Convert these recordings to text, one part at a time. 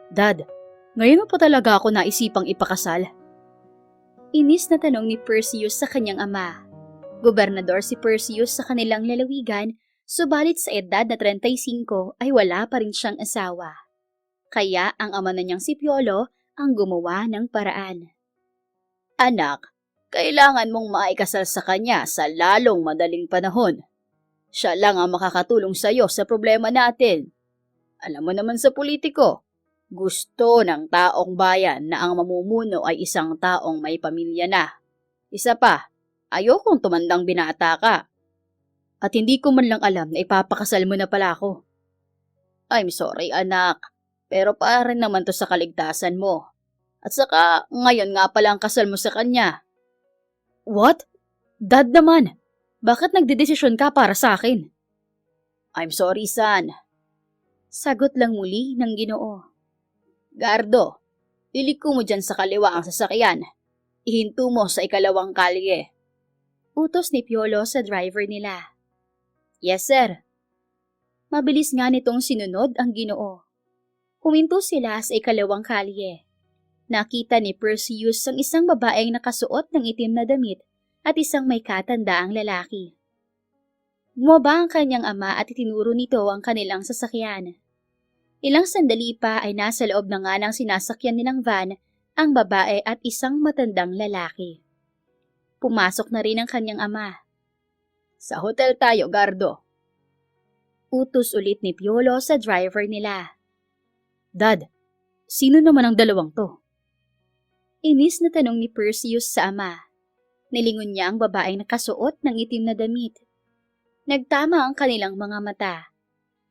Dad, ngayon mo pa talaga ako naisipang ipakasal? Inis na tanong ni Perseus sa kanyang ama. Gobernador si Perseus sa kanilang lalawigan, subalit sa edad na 35 ay wala pa rin siyang asawa. Kaya ang ama na niyang si Piolo ang gumawa ng paraan. Anak, kailangan mong maikasal sa kanya sa lalong madaling panahon. Siya lang ang makakatulong sa iyo sa problema natin. Alam mo naman sa politiko, gusto ng taong bayan na ang mamumuno ay isang taong may pamilya na. Isa pa, ayokong tumandang binata ka. At hindi ko man lang alam na ipapakasal mo na pala ako. I'm sorry anak, pero para rin naman to sa kaligtasan mo. At saka, ngayon nga pala ang kasal mo sa kanya. What? Dad naman, bakit nagdedesisyon ka para sa akin? I'm sorry son. Sagot lang muli ng Ginoo. Gardo, iliko mo dyan sa kaliwa ang sasakyan. Ihinto mo sa ikalawang kalye. Utos ni Piolo sa driver nila. Yes sir. Mabilis nga nitong sinunod ang Ginoo. Huminto sila sa ikalawang kalye. Nakita ni Perseus ang isang babaeng nakasuot ng itim na damit at isang may katandaang lalaki. Bumaba ang kanyang ama at itinuro nito ang kanilang sasakyan. Ilang sandali pa ay nasa loob na nga ng sinasakyan nilang van ang babae at isang matandang lalaki. Pumasok na rin ang kanyang ama. Sa hotel tayo, Gardo. Utos ulit ni Piolo sa driver nila. Dad, sino naman ang dalawang to? Inis na tanong ni Perseus sa ama. Nilingon niya ang babaeng nakasuot ng itim na damit. Nagtama ang kanilang mga mata.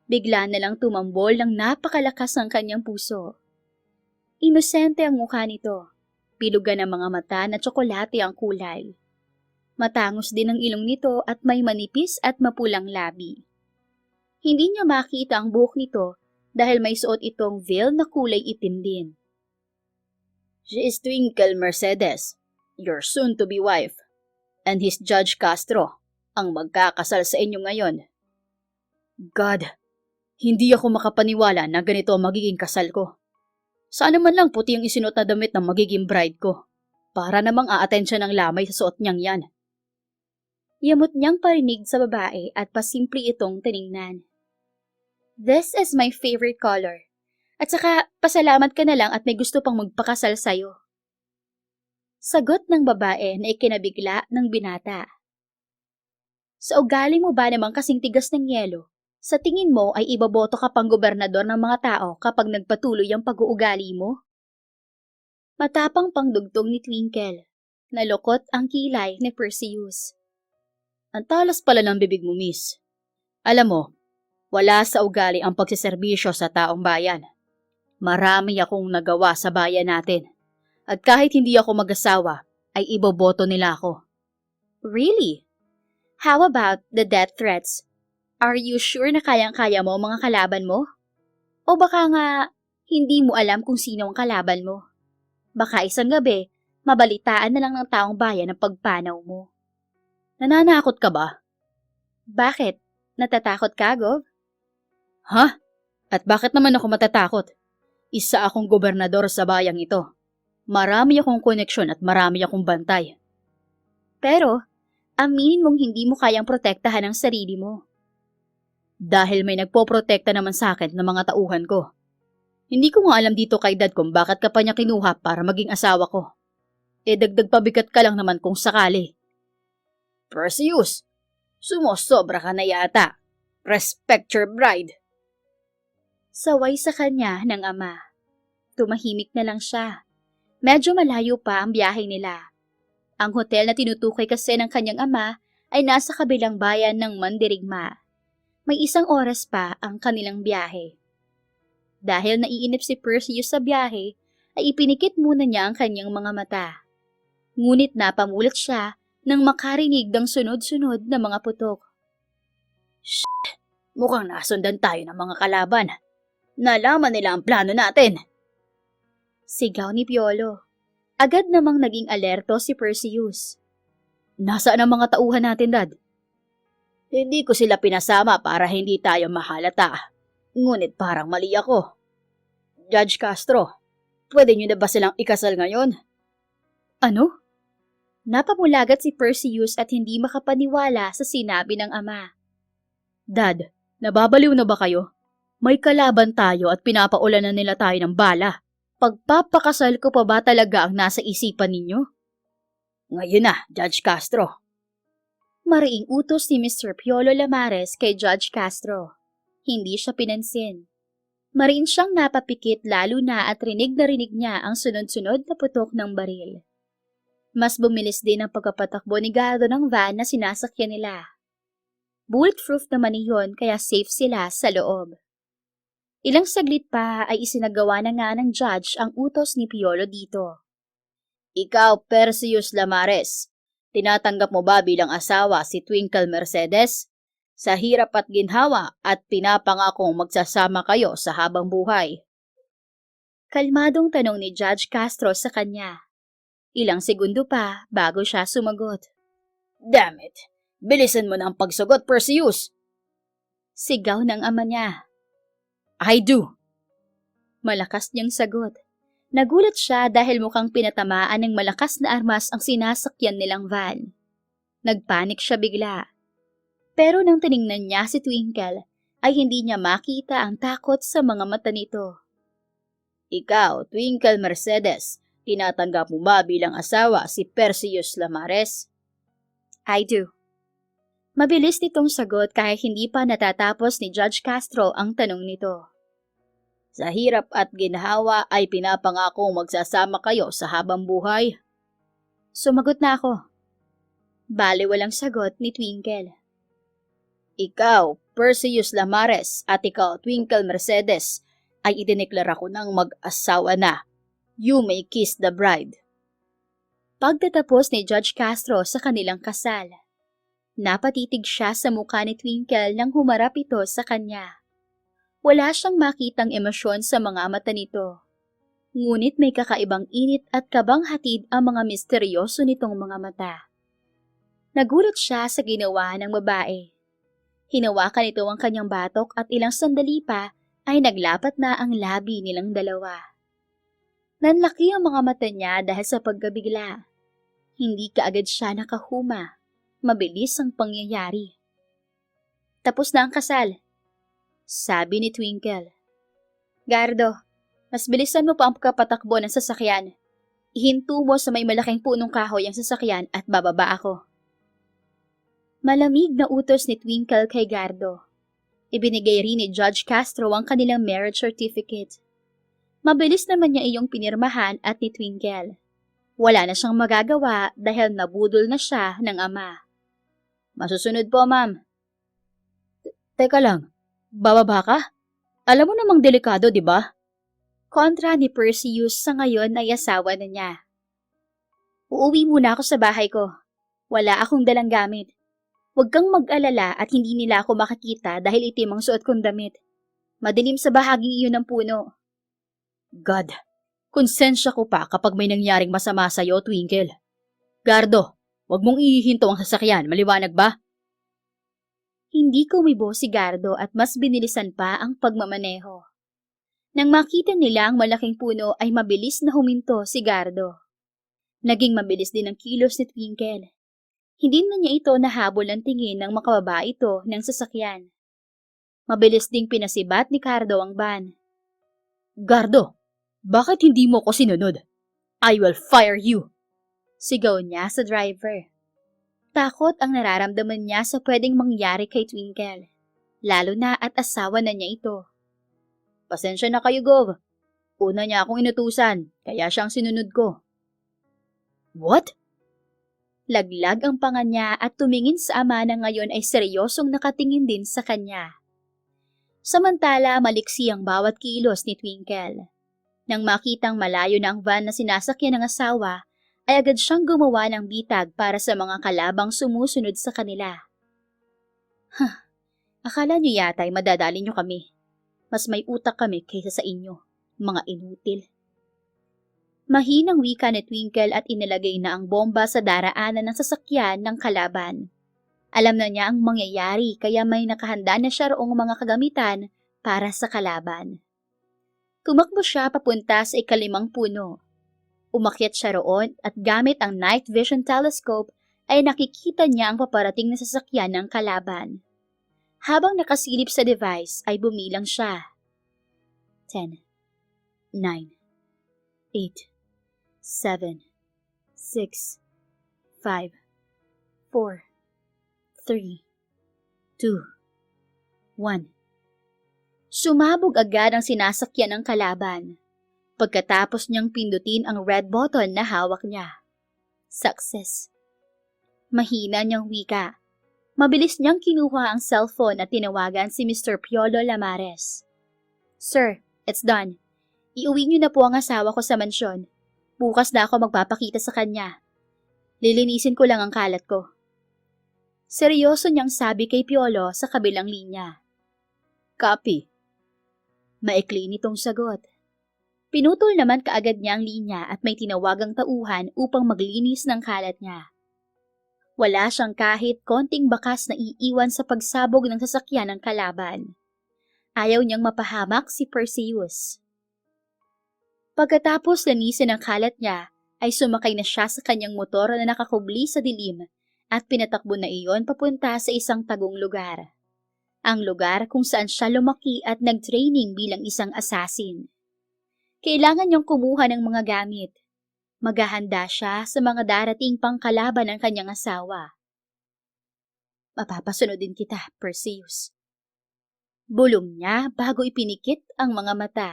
Bigla na lang tumambol ng napakalakas ang kanyang puso. Inosente ang mukha nito. Pilugan ang mga mata na tsokolate ang kulay. Matangos din ang ilong nito at may manipis at mapulang labi. Hindi niya makita ang buhok nito dahil may suot itong veil na kulay itim din. She is Twinkle Mercedes, your soon-to-be wife, and his Judge Castro, ang magkakasal sa inyo ngayon. God, hindi ako makapaniwala na ganito ang magiging kasal ko. Sana man lang puti ang isinuot na damit ng magiging bride ko, para namang a-attend siya ng lamay sa suot niyang yan. Yamot niyang parinig sa babae at pasimple itong tiningnan. This is my favorite color. At saka, pasalamat ka na lang at may gusto pang magpakasal sa'yo. Sagot ng babae na ikinabigla ng binata. Sa ugali mo ba namang kasing tigas ng yelo, sa tingin mo ay iboboto ka pang gobernador ng mga tao kapag nagpatuloy ang pag-uugali mo? Matapang pangdugtong ni Twinkle. Nalukot ang kilay ni Perseus. Ang talas pala ng bibig mo, miss. Alam mo, wala sa ugali ang pagsiservisyo sa taong bayan. Marami akong nagawa sa bayan natin. At kahit hindi ako mag-asawa, ay iboboto nila ako. Really? How about the death threats? Are you sure na kayang-kaya mo mga kalaban mo? O baka nga, hindi mo alam kung sino ang kalaban mo? Baka isang gabi, mabalitaan na lang ng taong bayan ang pagpanaw mo. Nananakot ka ba? Bakit? Natatakot ka, Gov? Ha? At bakit naman ako matatakot? Isa akong gobernador sa bayang ito. Marami akong koneksyon at marami akong bantay. Pero, aminin mong hindi mo kayang protektahan ang sarili mo. Dahil may nagpoprotekta naman sa akin ng mga tauhan ko. Hindi ko nga alam dito kay Dad kung bakit ka pa niya kinuha para maging asawa ko. Dagdag pabigat ka lang naman kung sakali. Perseus, sumosobra ka na yata. Respect your bride. Saway sa kanya ng ama. Tumahimik na lang siya. Medyo malayo pa ang biyahe nila. Ang hotel na tinutukoy kasi ng kanyang ama ay nasa kabilang bayan ng Mandirigma. May 1 oras pa ang kanilang biyahe. Dahil naiinip si Perseus sa biyahe, ay ipinikit muna niya ang kanyang mga mata. Ngunit napamulat siya nang makarinig ng sunod-sunod na mga putok. Shh! Mukhang nasundan tayo ng mga kalaban. Nalaman nila ang plano natin. Sigaw ni Piolo. Agad namang naging alerto si Perseus. Nasaan ang mga tauhan natin, Dad? Hindi ko sila pinasama para hindi tayo mahalata. Ngunit parang mali ako. Judge Castro, pwede niyo na ba silang ikasal ngayon? Ano? Napamulagat si Perseus at hindi makapaniwala sa sinabi ng ama. Dad, nababaliw na ba kayo? May kalaban tayo at pinapaulanan nila tayo ng bala. Pagpapakasal ko pa ba talaga ang nasa isipan ninyo? Ngayon na, Judge Castro. Mariing utos ni Mr. Piolo Lamares kay Judge Castro. Hindi siya pinansin. Mariin siyang napapikit lalo na at rinig na rinig niya ang sunod-sunod na putok ng baril. Mas bumilis din ang pagkapatakbo ni Gardo ng van na sinasakyan nila. Bulletproof naman iyon kaya safe sila sa loob. Ilang saglit pa ay isinagawa na nga ng judge ang utos ni Piolo dito. Ikaw, Perseus Lamares, tinatanggap mo ba bilang asawa si Twinkle Mercedes? Sa hirap at ginhawa at pinapangakong magsasama kayo sa habang buhay. Kalmadong tanong ni Judge Castro sa kanya. Ilang segundo pa bago siya sumagot. Damn it! Bilisan mo na ang pagsagot, Perseus! Sigaw ng ama niya. I do! Malakas niyang sagot. Nagulat siya dahil mukhang pinatamaan ng malakas na armas ang sinasakyan nilang van. Nagpanik siya bigla. Pero nang tiningnan niya si Twinkle, ay hindi niya makita ang takot sa mga mata nito. Ikaw, Twinkle Mercedes, tinatanggap mo ba bilang asawa si Perseus Lamares? I do. Mabilis nitong sagot kahit hindi pa natatapos ni Judge Castro ang tanong nito. Sa hirap at ginhawa ay pinapangakong magsasama kayo sa habang buhay? Sumagot na ako. Bale walang sagot ni Twinkle. Ikaw, Perseus Lamares, at ikaw, Twinkle Mercedes, ay idineklara ko ng mag-asawa na. You may kiss the bride. Pagtatapos ni Judge Castro sa kanilang kasal, napatitig siya sa mukha ni Twinkle nang humarap ito sa kanya. Wala siyang makitang emosyon sa mga mata nito. Ngunit may kakaibang init at kabang hatid ang mga misteryoso nitong mga mata. Nagulat siya sa ginawa ng babae. Hinawakan ito ang kanyang batok at ilang sandali pa ay naglapat na ang labi nilang dalawa. Nanlaki ang mga mata niya dahil sa pagkabigla. Hindi kaagad siya nakahuma. Mabilis ang pangyayari. Tapos na ang kasal, sabi ni Twinkle. Gardo, mas bilisan mo pa ang pagkapatakbo ng sasakyan. Ihinto mo sa may malaking punong kahoy ang sasakyan at bababa ako. Malamig na utos ni Twinkle kay Gardo. Ibinigay rin ni Judge Castro ang kanilang marriage certificate. Mabilis naman niya iyong pinirmahan at ni Twinkle. Wala na siyang magagawa dahil nabudol na siya ng ama. Masusunod po, ma'am. Teka lang, bababa ka? Alam mo namang delikado, di ba? Kontra ni Perseus sa ngayon ay asawa na niya. Uuwi muna ako sa bahay ko. Wala akong dalang gamit. Huwag kang mag-alala at hindi nila ako makakita dahil itim ang suot kong damit. Madilim sa bahaging iyon ng puno. God, konsensya ko pa kapag may nangyaring masama sa'yo, Twinkle. Gardo, huwag mong ihihinto ang sasakyan, maliwanag ba? Hindi kumibo si Gardo at mas binilisan pa ang pagmamaneho. Nang makita nila ang malaking puno ay mabilis na huminto si Gardo. Naging mabilis din ang kilos ni Twinkle. Hindi na niya ito nahabol ng tingin ng makababa ito ng sasakyan. Mabilis ding pinasibat ni Gardo ang van. Gardo, bakit hindi mo ko sinunod? I will fire you! Sigaw niya sa driver. Takot ang nararamdaman niya sa pwedeng mangyari kay Twinkle. Lalo na at asawa na niya ito. Pasensya na kayo, Gov. Una niya akong inutusan, kaya siyang sinunod ko. What? Laglag ang panga niya at tumingin sa ama na ngayon ay seryosong nakatingin din sa kanya. Samantala, maliksi ang bawat kilos ni Twinkle. Nang makitang malayo na ang van na sinasakyan ng asawa, ay agad siyang gumawa ng bitag para sa mga kalabang sumusunod sa kanila. Akala niyo yata ay madadali niyo kami. Mas may utak kami kaysa sa inyo, mga inutil. Mahinang wika ni Twinkle at inilagay na ang bomba sa daraanan ng sasakyan ng kalaban. Alam na niya ang mangyayari kaya may nakahanda na siya roong mga kagamitan para sa kalaban. Tumakbo siya papunta sa ikalimang puno. Umakyat siya roon at gamit ang night vision telescope ay nakikita niya ang paparating na sasakyan ng kalaban. Habang nakasilip sa device ay bumilang siya. 10, 9, 8, 7, 6, 5, 4, 3, 2, 1. Sumabog agad ang sinasakyan ng kalaban. Pagkatapos niyang pindutin ang red button na hawak niya. Success. Mahina niyang wika. Mabilis niyang kinuha ang cellphone at tinawagan si Mr. Piolo Lamares. Sir, it's done. Iuwi niyo na po ang asawa ko sa mansyon. Bukas na ako magpapakita sa kanya. Lilinisin ko lang ang kalat ko. Seryoso niyang sabi kay Piolo sa kabilang linya. Copy. Maikli nitong sagot. Pinutol naman kaagad niya ang linya at may tinawagang tauhan upang maglinis ng kalat niya. Wala siyang kahit konting bakas na iiwan sa pagsabog ng sasakyan ng kalaban. Ayaw niyang mapahamak si Perseus. Pagkatapos linisin ang kalat niya, ay sumakay na siya sa kanyang motor na nakakubli sa dilim at pinatakbo na iyon papunta sa isang tagong lugar. Ang lugar kung saan siya lumaki at nag-training bilang isang assassin. Kailangan niyang kumuha ng mga gamit. Maghahanda siya sa mga darating pang kalaban ng kanyang asawa. Mapapasunod din kita, Perseus. Bulong niya bago ipinikit ang mga mata.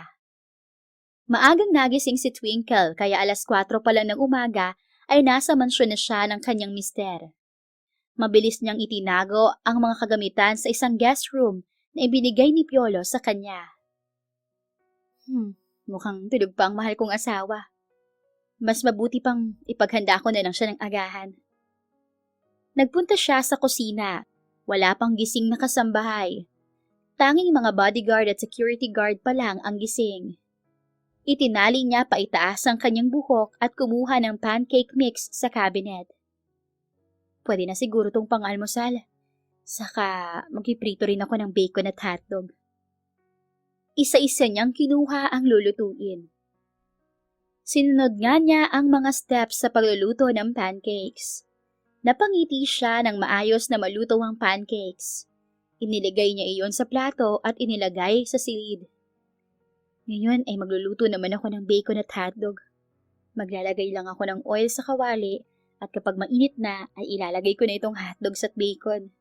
Maagang nagising si Twinkle kaya 4:00 pa lang ng umaga ay nasa mansyon na siya ng kanyang mister. Mabilis niyang itinago ang mga kagamitan sa isang guest room na ibinigay ni Piolo sa kanya. Mukhang tulog pa ang mahal kong asawa. Mas mabuti pang ipaghanda ko na lang siya ng agahan. Nagpunta siya sa kusina. Wala pang gising na kasambahay. Tanging mga bodyguard at security guard pa lang ang gising. Itinali niya paitaas ang kanyang buhok at kumuha ng pancake mix sa cabinet. Pwede na siguro tong pang-almusal. Saka magpiprito rin ako ng bacon at hotdog. Isa-isa niyang kinuha ang lulutuin. Sinunod nga niya ang mga steps sa pagluluto ng pancakes. Napangiti siya ng maayos na maluto ang pancakes. Iniligay niya iyon sa plato at inilagay sa silid. Ngayon ay magluluto naman ako ng bacon at hotdog. Maglalagay lang ako ng oil sa kawali at kapag mainit na ay ilalagay ko na itong hotdogs at bacon.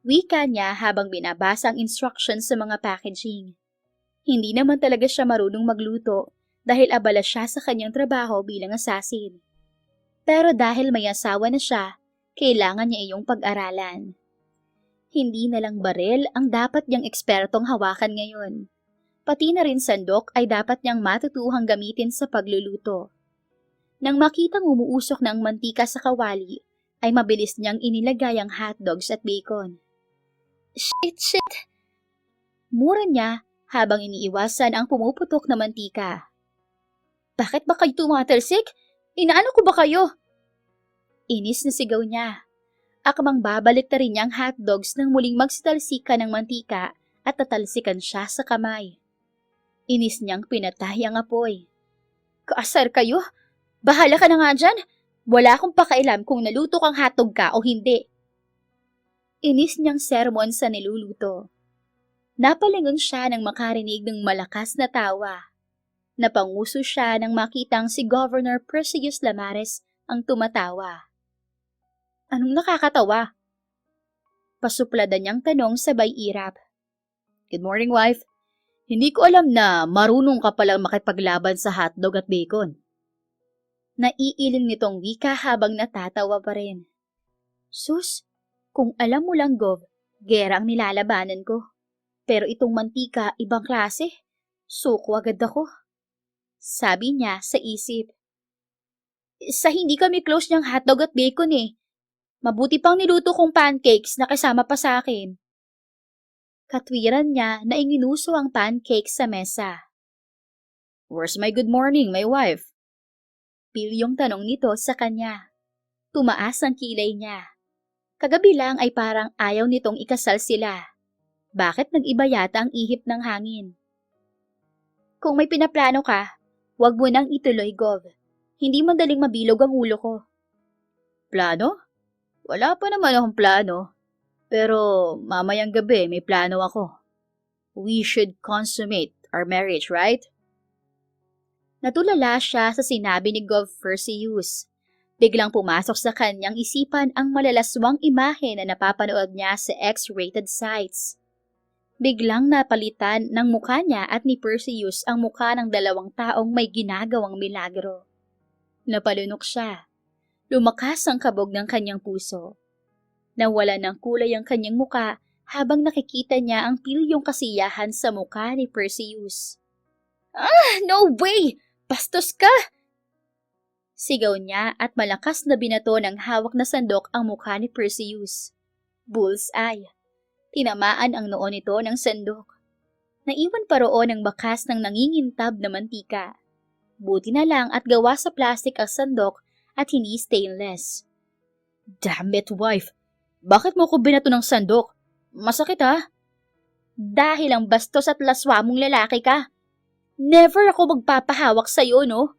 Wika niya habang binabasa ang instructions sa mga packaging. Hindi naman talaga siya marunong magluto dahil abala siya sa kanyang trabaho bilang assassin. Pero dahil may asawa na siya, kailangan niya iyong pag-aralan. Hindi na lang baril ang dapat niyang ekspertong hawakan ngayon. Pati na rin sandok ay dapat niyang matutuhang gamitin sa pagluluto. Nang makitang umuusok na ang mantika sa kawali, ay mabilis niyang inilagay ang hotdogs at bacon. Shit! Mura niya habang iniiwasan ang pumuputok na mantika. Bakit ba kayo tumatalsik? Inaano ko ba kayo? Inis na sigaw niya. Akmang babalik na rin niya ang hotdogs nang muling magsitalsika ng mantika at tatalsikan siya sa kamay. Inis niyang pinatay ang apoy. Kaasar kayo? Bahala ka na nga dyan. Wala akong pakailam kung naluto kang hotdog ka o hindi. Inis niyang sermon sa niluluto. Napalingon siya nang makarinig ng malakas na tawa. Napanguso siya nang makitang si Governor Perseus Lamares ang tumatawa. Anong nakakatawa? Pasupladan niyang tanong sabay irap. Good morning, wife. Hindi ko alam na marunong ka palang makipaglaban sa hotdog at bacon. Naiiling nitong wika habang natatawa pa rin. Sus, kung alam mo lang, Gov, gera ang nilalabanan ko. Pero itong mantika, ibang klase. Suko agad ako. Sabi niya sa isip. Sa hindi kami close niyang hotdog at bacon eh. Mabuti pang niluto kong pancakes na kasama pa sa akin. Katwiran niya na inginuso ang pancakes sa mesa. Where's my good morning, my wife? Pilyong tanong nito sa kanya. Tumaas ang kilay niya. Kagabi lang ay parang ayaw nitong ikasal sila. Bakit nag-iba yata ang ihip ng hangin? Kung may pinaplano ka, huwag mo nang ituloy, Gov. Hindi madaling mabilog ang ulo ko. Plano? Wala pa naman akong plano. Pero mamayang gabi may plano ako. We should consummate our marriage, right? Natulala siya sa sinabi ni Gov Perseus. Biglang pumasok sa kanyang isipan ang malalaswang imahe na napapanood niya sa X-rated sites. Biglang napalitan ng mukha niya at ni Perseus ang mukha ng dalawang taong may ginagawang milagro. Napalunok siya. Lumakas ang kabog ng kanyang puso. Nawala ng kulay ang kanyang muka habang nakikita niya ang pilyong kasiyahan sa mukha ni Perseus. No way! Bastos ka! Sigaw niya at malakas na binato ng hawak na sandok ang mukha ni Perseus. Bullseye. Tinamaan ang noo nito ng sandok. Naiwan pa roon ang bakas ng nangingintab na mantika. Buti na lang at gawa sa plastic ang sandok at hindi stainless. Damn it, wife! Bakit mo ko binato ng sandok? Masakit ha? Dahil ang bastos at laswa mong lalaki ka. Never ako magpapahawak sa'yo, no?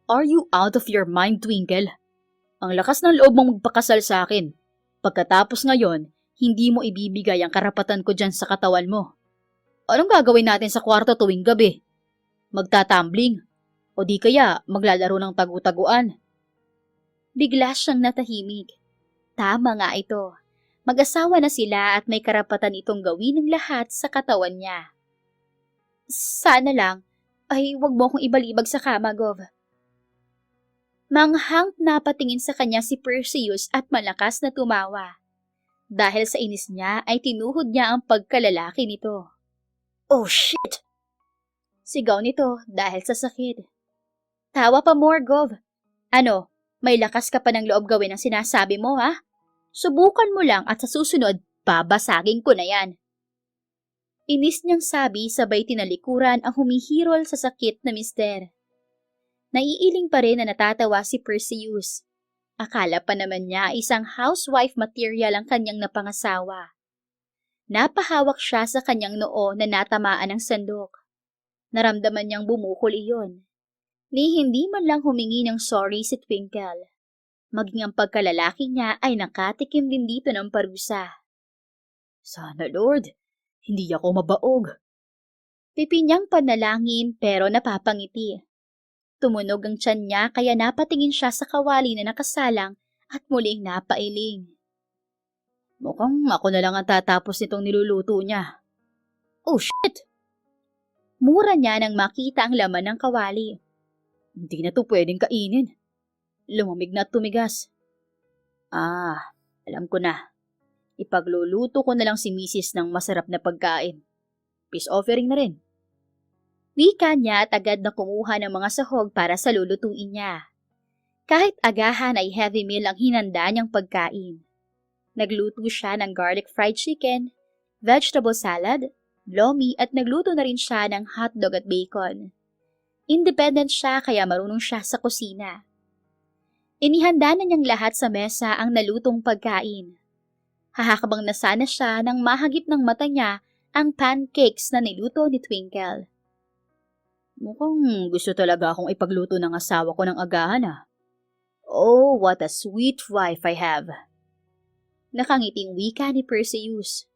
Are you out of your mind, Twinkle? Ang lakas ng loob mong magpakasal sa akin. Pagkatapos ngayon, hindi mo ibibigay ang karapatan ko dyan sa katawan mo. Anong gagawin natin sa kwarto tuwing gabi? Magtatambling? O di kaya maglalaro ng tagu-taguan? Bigla siyang natahimik. Tama nga ito. Mag-asawa na sila at may karapatan itong gawin ng lahat sa katawan niya. Sana lang, ay wag mo akong ibalibag sa kama, Gov. Manghang napatingin sa kanya si Perseus at malakas na tumawa. Dahil sa inis niya ay tinuhod niya ang pagkalalaki nito. Oh shit! Sigaw nito dahil sa sakit. Tawa pa more, Gov. Ano, may lakas ka pa ng loob gawin ang sinasabi mo, ha? Subukan mo lang at sa susunod, babasagin ko na yan. Inis niyang sabi sabay tinalikuran ang humihirol sa sakit na mister. Naiiling pa rin na natatawa si Perseus. Akala pa naman niya isang housewife material ang kanyang napangasawa. Napahawak siya sa kanyang noo na natamaan ng sandok. Naramdaman niyang bumukol iyon. Ni hindi man lang humingi ng sorry si Twinkle. Maging ang pagkalalaki niya ay nakatikim din dito ng parusa. Sana Lord, hindi ako mabaog. Pipi niyang panalangin pero napapangiti. Tumunog ang tiyan niya kaya napatingin siya sa kawali na nakasalang at muling napailing. Mukhang ako na lang ang tatapos nitong niluluto niya. Oh shit! Mura niya nang makita ang laman ng kawali. Hindi na to pwedeng kainin. Lumamig na at tumigas. Alam ko na. Ipagluluto ko na lang si Mrs. ng masarap na pagkain. Peace offering na rin. Wika niya at agad na kumuha ng mga sahog para sa lulutuin niya. Kahit agahan ay heavy meal ang hinanda niyang pagkain. Nagluto siya ng garlic fried chicken, vegetable salad, lomi at nagluto na rin siya ng hotdog at bacon. Independent siya kaya marunong siya sa kusina. Inihanda na niyang lahat sa mesa ang nalutong pagkain. Hahakbang na sana siya nang mahagip ng mata niya ang pancakes na niluto ni Twinkle. Mukhang gusto talaga akong ipagluto ng asawa ko ng agahan Oh, what a sweet wife I have. Nakangiting wika ni Perseus.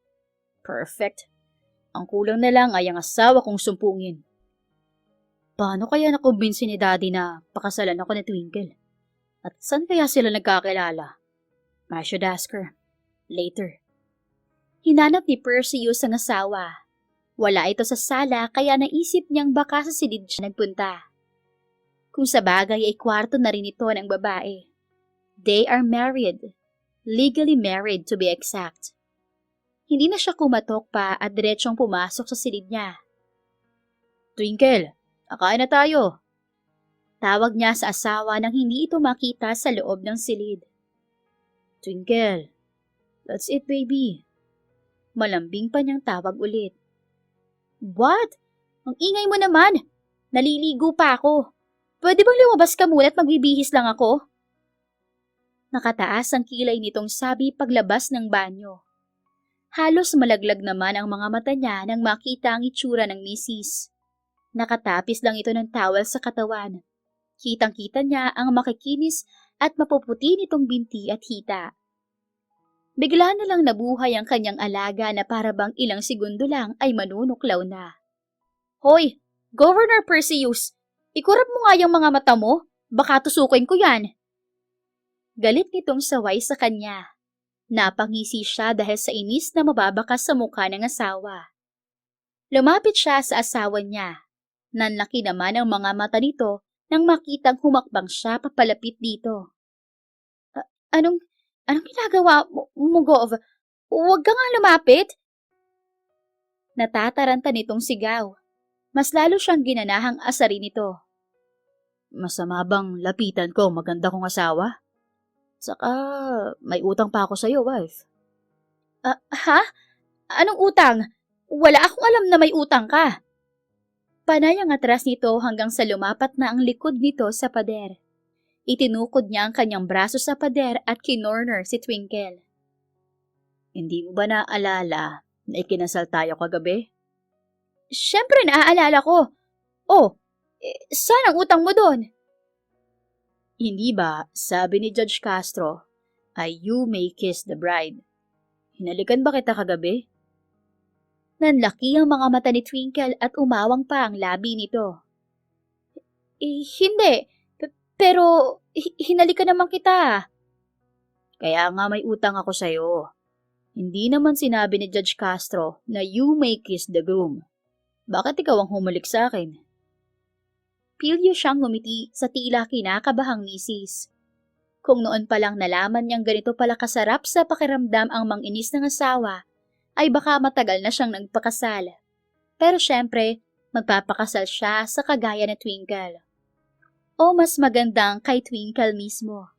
Perfect. Ang kulang na lang ay ang asawa kong sumpungin. Paano kaya nakumbinsi ni Daddy na pakasalan ako ni Twinkle? At saan kaya sila nagkakilala? I should ask her. Later. Hinanap ni Perseus ang asawa. Wala ito sa sala kaya naisip niyang baka sa silid siya nagpunta. Kung sa bagay ay kwarto na rin ito ng babae. They are married. Legally married to be exact. Hindi na siya kumatok pa at diretsong pumasok sa silid niya. Twinkle, kakain na tayo. Tawag niya sa asawa nang hindi ito makita sa loob ng silid. Twinkle, that's it baby. Malambing pa niyang tawag ulit. What? Ang ingay mo naman. Naliligo pa ako. Pwede bang lumabas ka muna at magbibihis lang ako? Nakataas ang kilay nitong sabi paglabas ng banyo. Halos malaglag naman ang mga mata niya nang makita ang itsura ng misis. Nakatapis lang ito ng towel sa katawan. Kitang-kita niya ang makikinis at mapuputi nitong binti at hita. Bigla na lang nabuhay ang kanyang alaga na para bang ilang segundo lang ay manunuklaw na. Hoy, Governor Perseus! Ikurap mo nga yung mga mata mo. Baka tusukin ko yan. Galit nitong saway sa kanya. Napangisi siya dahil sa inis na mababakas sa mukha ng asawa. Lumapit siya sa asawa niya. Nanlaki naman ang mga mata nito nang makitang humakbang siya papalapit dito. Anong ginagawa mo, Gov? Huwag ka nga lumapit. Natataranta nitong sigaw. Mas lalo siyang ginanahang asarin nito. Masama bang lapitan ko maganda kong asawa? Saka may utang pa ako sa'yo, wife. Ha? Anong utang? Wala akong alam na may utang ka. Panay ang atras nito hanggang sa lumapat na ang likod nito sa pader. Itinukod niya ang kanyang braso sa pader at kinorner si Twinkle. Hindi mo ba naaalala na ikinasal tayo kagabi? Siyempre naaalala ko. Oh, saan ang utang mo doon? Hindi ba, sabi ni Judge Castro, ay you may kiss the bride. Hinalikan ba kita kagabi? Nanlaki ang mga mata ni Twinkle at umawang pa ang labi nito. Hindi. Pero hinalikan naman kita. Kaya nga may utang ako sa'yo. Hindi naman sinabi ni Judge Castro na you may kiss the groom. Bakit ikaw ang humalik sa akin? Pilyo siyang ngumiti sa tila kinakabahang misis. Kung noon pa lang nalaman niyang ganito pala kasarap sa pakiramdam ang manginis ng asawa, ay baka matagal na siyang nagpakasal. Pero syempre, magpapakasal siya sa kagaya ni Twinkle. O mas magandang kay Twinkle mismo.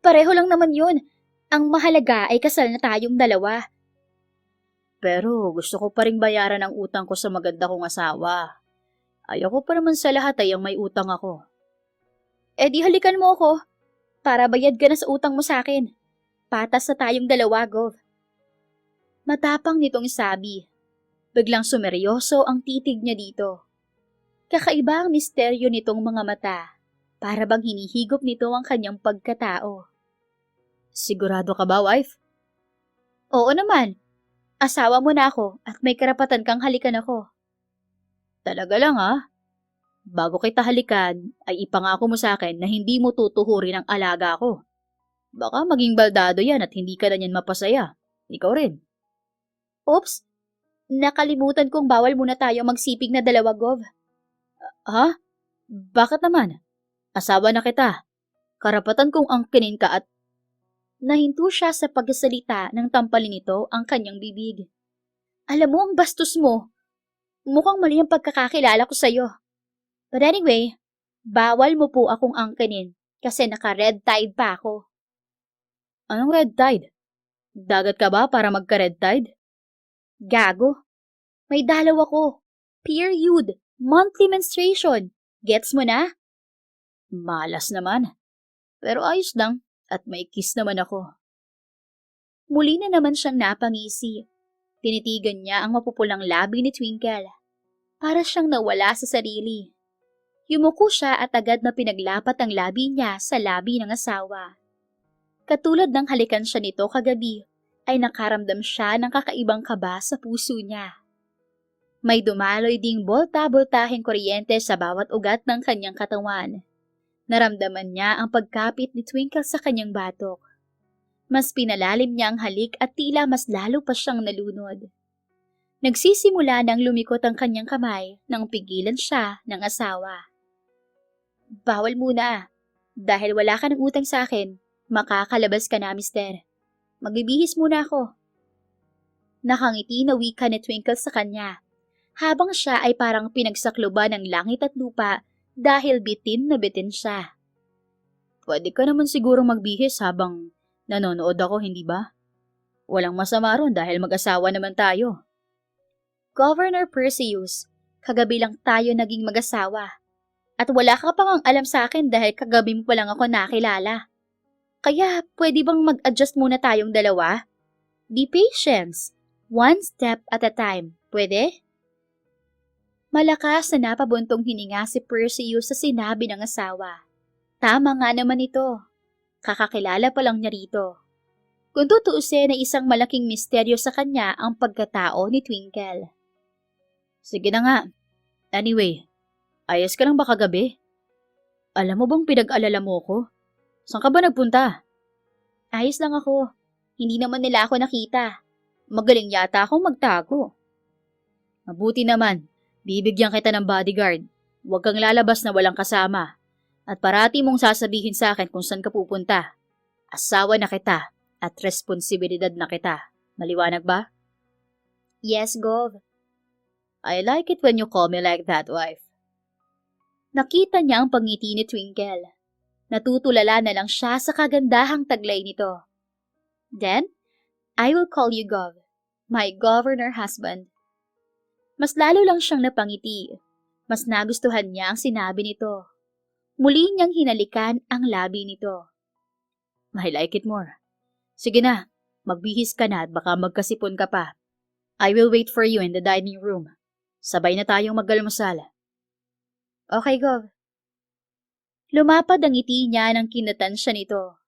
Pareho lang naman yun. Ang mahalaga ay kasal na tayong dalawa. Pero gusto ko pa ring bayaran ang utang ko sa maganda kong asawa. Ayoko pa naman sa lahat ay ang may utang ako. Di halikan mo ako. Para bayad ka na sa utang mo sa akin. Patas na tayong dalawa, Gov. Matapang nitong sabi. Biglang sumeryoso ang titig niya dito. Kakaiba ang misteryo nitong mga mata. Para bang hinihigop nito ang kanyang pagkatao. Sigurado ka ba, wife? Oo naman. Asawa mo na ako at may karapatan kang halikan ako. Talaga lang ha? Bago kita halikan, ay ipangako mo sa akin na hindi mo tutuhurin ang alaga ko. Baka maging baldado yan at hindi ka na niyan mapasaya. Ikaw rin. Oops, nakalimutan kong bawal muna tayo magsipig na dalawa, Gov. Ha? Bakit naman? Asawa na kita. Karapatan kong angkinin ka at... Nahinto siya sa pagsasalita ng tampalin nito ang kanyang bibig. Alam mo ang bastos mo. Mukhang mali ang pagkakakilala ko sa'yo. But anyway, bawal mo po akong angkinin kasi naka-red tide pa ako. Anong red tide? Dagat ka ba para magka-red tide? Gago. May dalaw ako. Period. Monthly menstruation. Gets mo na? Malas naman. Pero ayos lang at may kiss naman ako. Muli na naman siyang napangisi. Tinitigan niya ang mapupulang labi ni Twinkle. Para siyang nawala sa sarili. Yumuko siya at agad na pinaglapat ang labi niya sa labi ng asawa. Katulad ng halikan siya nito kagabi, ay nakaramdam siya ng kakaibang kaba sa puso niya. May dumaloy ding bolta-boltaheng kuryente sa bawat ugat ng kanyang katawan. Naramdaman niya ang pagkapit ni Twinkle sa kanyang batok. Mas pinalalim niya ang halik at tila mas lalo pa siyang nalunod. Nagsisimula nang lumikot ang kanyang kamay nang pigilan siya ng asawa. Bawal muna. Dahil wala ka ng utang sa akin, makakalabas ka na, mister. Magbibihis muna ako. Nakangiti na wika ni Twinkle sa kanya, habang siya ay parang pinagsakloban ng langit at lupa dahil bitin na bitin siya. Pwede ka naman siguro magbihis habang nanonood ako, hindi ba? Walang masama ron dahil mag-asawa naman tayo. Governor Perseus, kagabi lang tayo naging mag-asawa. At wala ka pang alam sa akin dahil kagabi mo pa lang ako nakilala. Kaya pwede bang mag-adjust muna tayong dalawa? Be patient. One step at a time. Pwede? Malakas na napabuntong hininga si Perseus sa sinabi ng asawa. Tama nga naman ito. Kakakilala pa lang niya rito. Kung tutuusin ay isang malaking misteryo sa kanya ang pagkatao ni Twinkle. Sige na nga. Anyway, ayos ka lang ba kagabi? Alam mo bang pinag-alala mo ko? Saan ka ba nagpunta? Ayos lang ako. Hindi naman nila ako nakita. Magaling yata akong magtago. Mabuti naman. Bibigyan kita ng bodyguard. Huwag kang lalabas na walang kasama. At parati mong sasabihin sa akin kung saan ka pupunta. Asawa na kita at responsibilidad na kita. Maliwanag ba? Yes, Gov. I like it when you call me like that, wife. Nakita niya ang pangiti ni Twinkle. Natutulala na lang siya sa kagandahang taglay nito. Then, I will call you Gov, my governor husband. Mas lalo lang siyang napangiti. Mas nagustuhan niya ang sinabi nito. Muli niyang hinalikan ang labi nito. I like it more. Sige na, magbihis ka na at baka magkasipon ka pa. I will wait for you in the dining room. Sabay na tayong mag-almusal. Okay, Gov. Lumapad ang ngiti niya nang kinatan siya nito.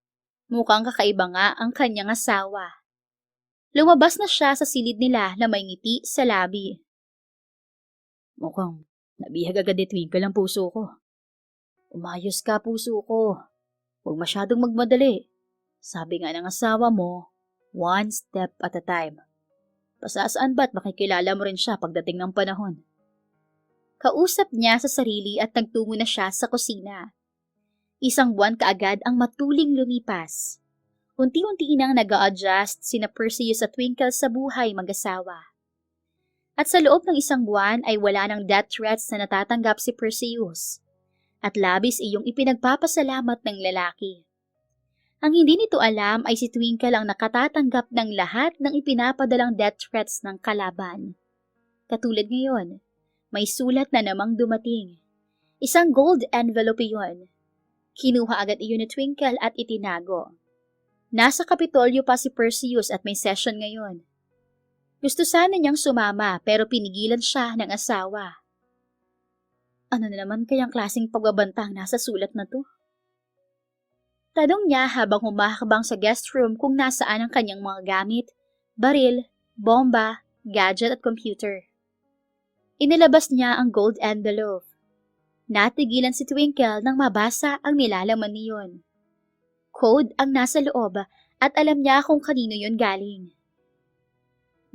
Mukhang kakaiba nga ang kanyang asawa. Lumabas na siya sa silid nila na may ngiti sa labi. Mukhang nabihag agad ni Twinkle ang puso ko. Umayos ka, puso ko. Huwag masyadong magmadali. Sabi nga ng asawa mo, one step at a time. Pasasaan ba't makikilala mo rin siya pagdating ng panahon? Kausap niya sa sarili at nagtungo na siya sa kusina. Isang buwan kaagad ang matuling lumipas. Unti-unti nang nag-a-adjust sina Perseus at Twinkle sa buhay mag-asawa. At sa loob ng isang buwan ay wala ng death threats na natatanggap si Perseus. At labis iyong ipinagpapasalamat ng lalaki. Ang hindi nito alam ay si Twinkle ang nakatatanggap ng lahat ng ipinapadalang death threats ng kalaban. Katulad ngayon, may sulat na namang dumating. Isang gold envelope iyon. Kinuha agad iyon ni Twinkle at itinago. Nasa Kapitolyo pa si Perseus at may session ngayon. Gusto sana niyang sumama pero pinigilan siya ng asawa. Ano na naman kayang klaseng pagbabanta ang nasa sulat na to? Tanong niya habang humakabang sa guest room kung nasaan ang kanyang mga gamit, baril, bomba, gadget at computer. Inilabas niya ang gold envelope. Natigilan si Twinkle nang mabasa ang nilalaman niyon. Code ang nasa loob at alam niya kung kanino yon galing.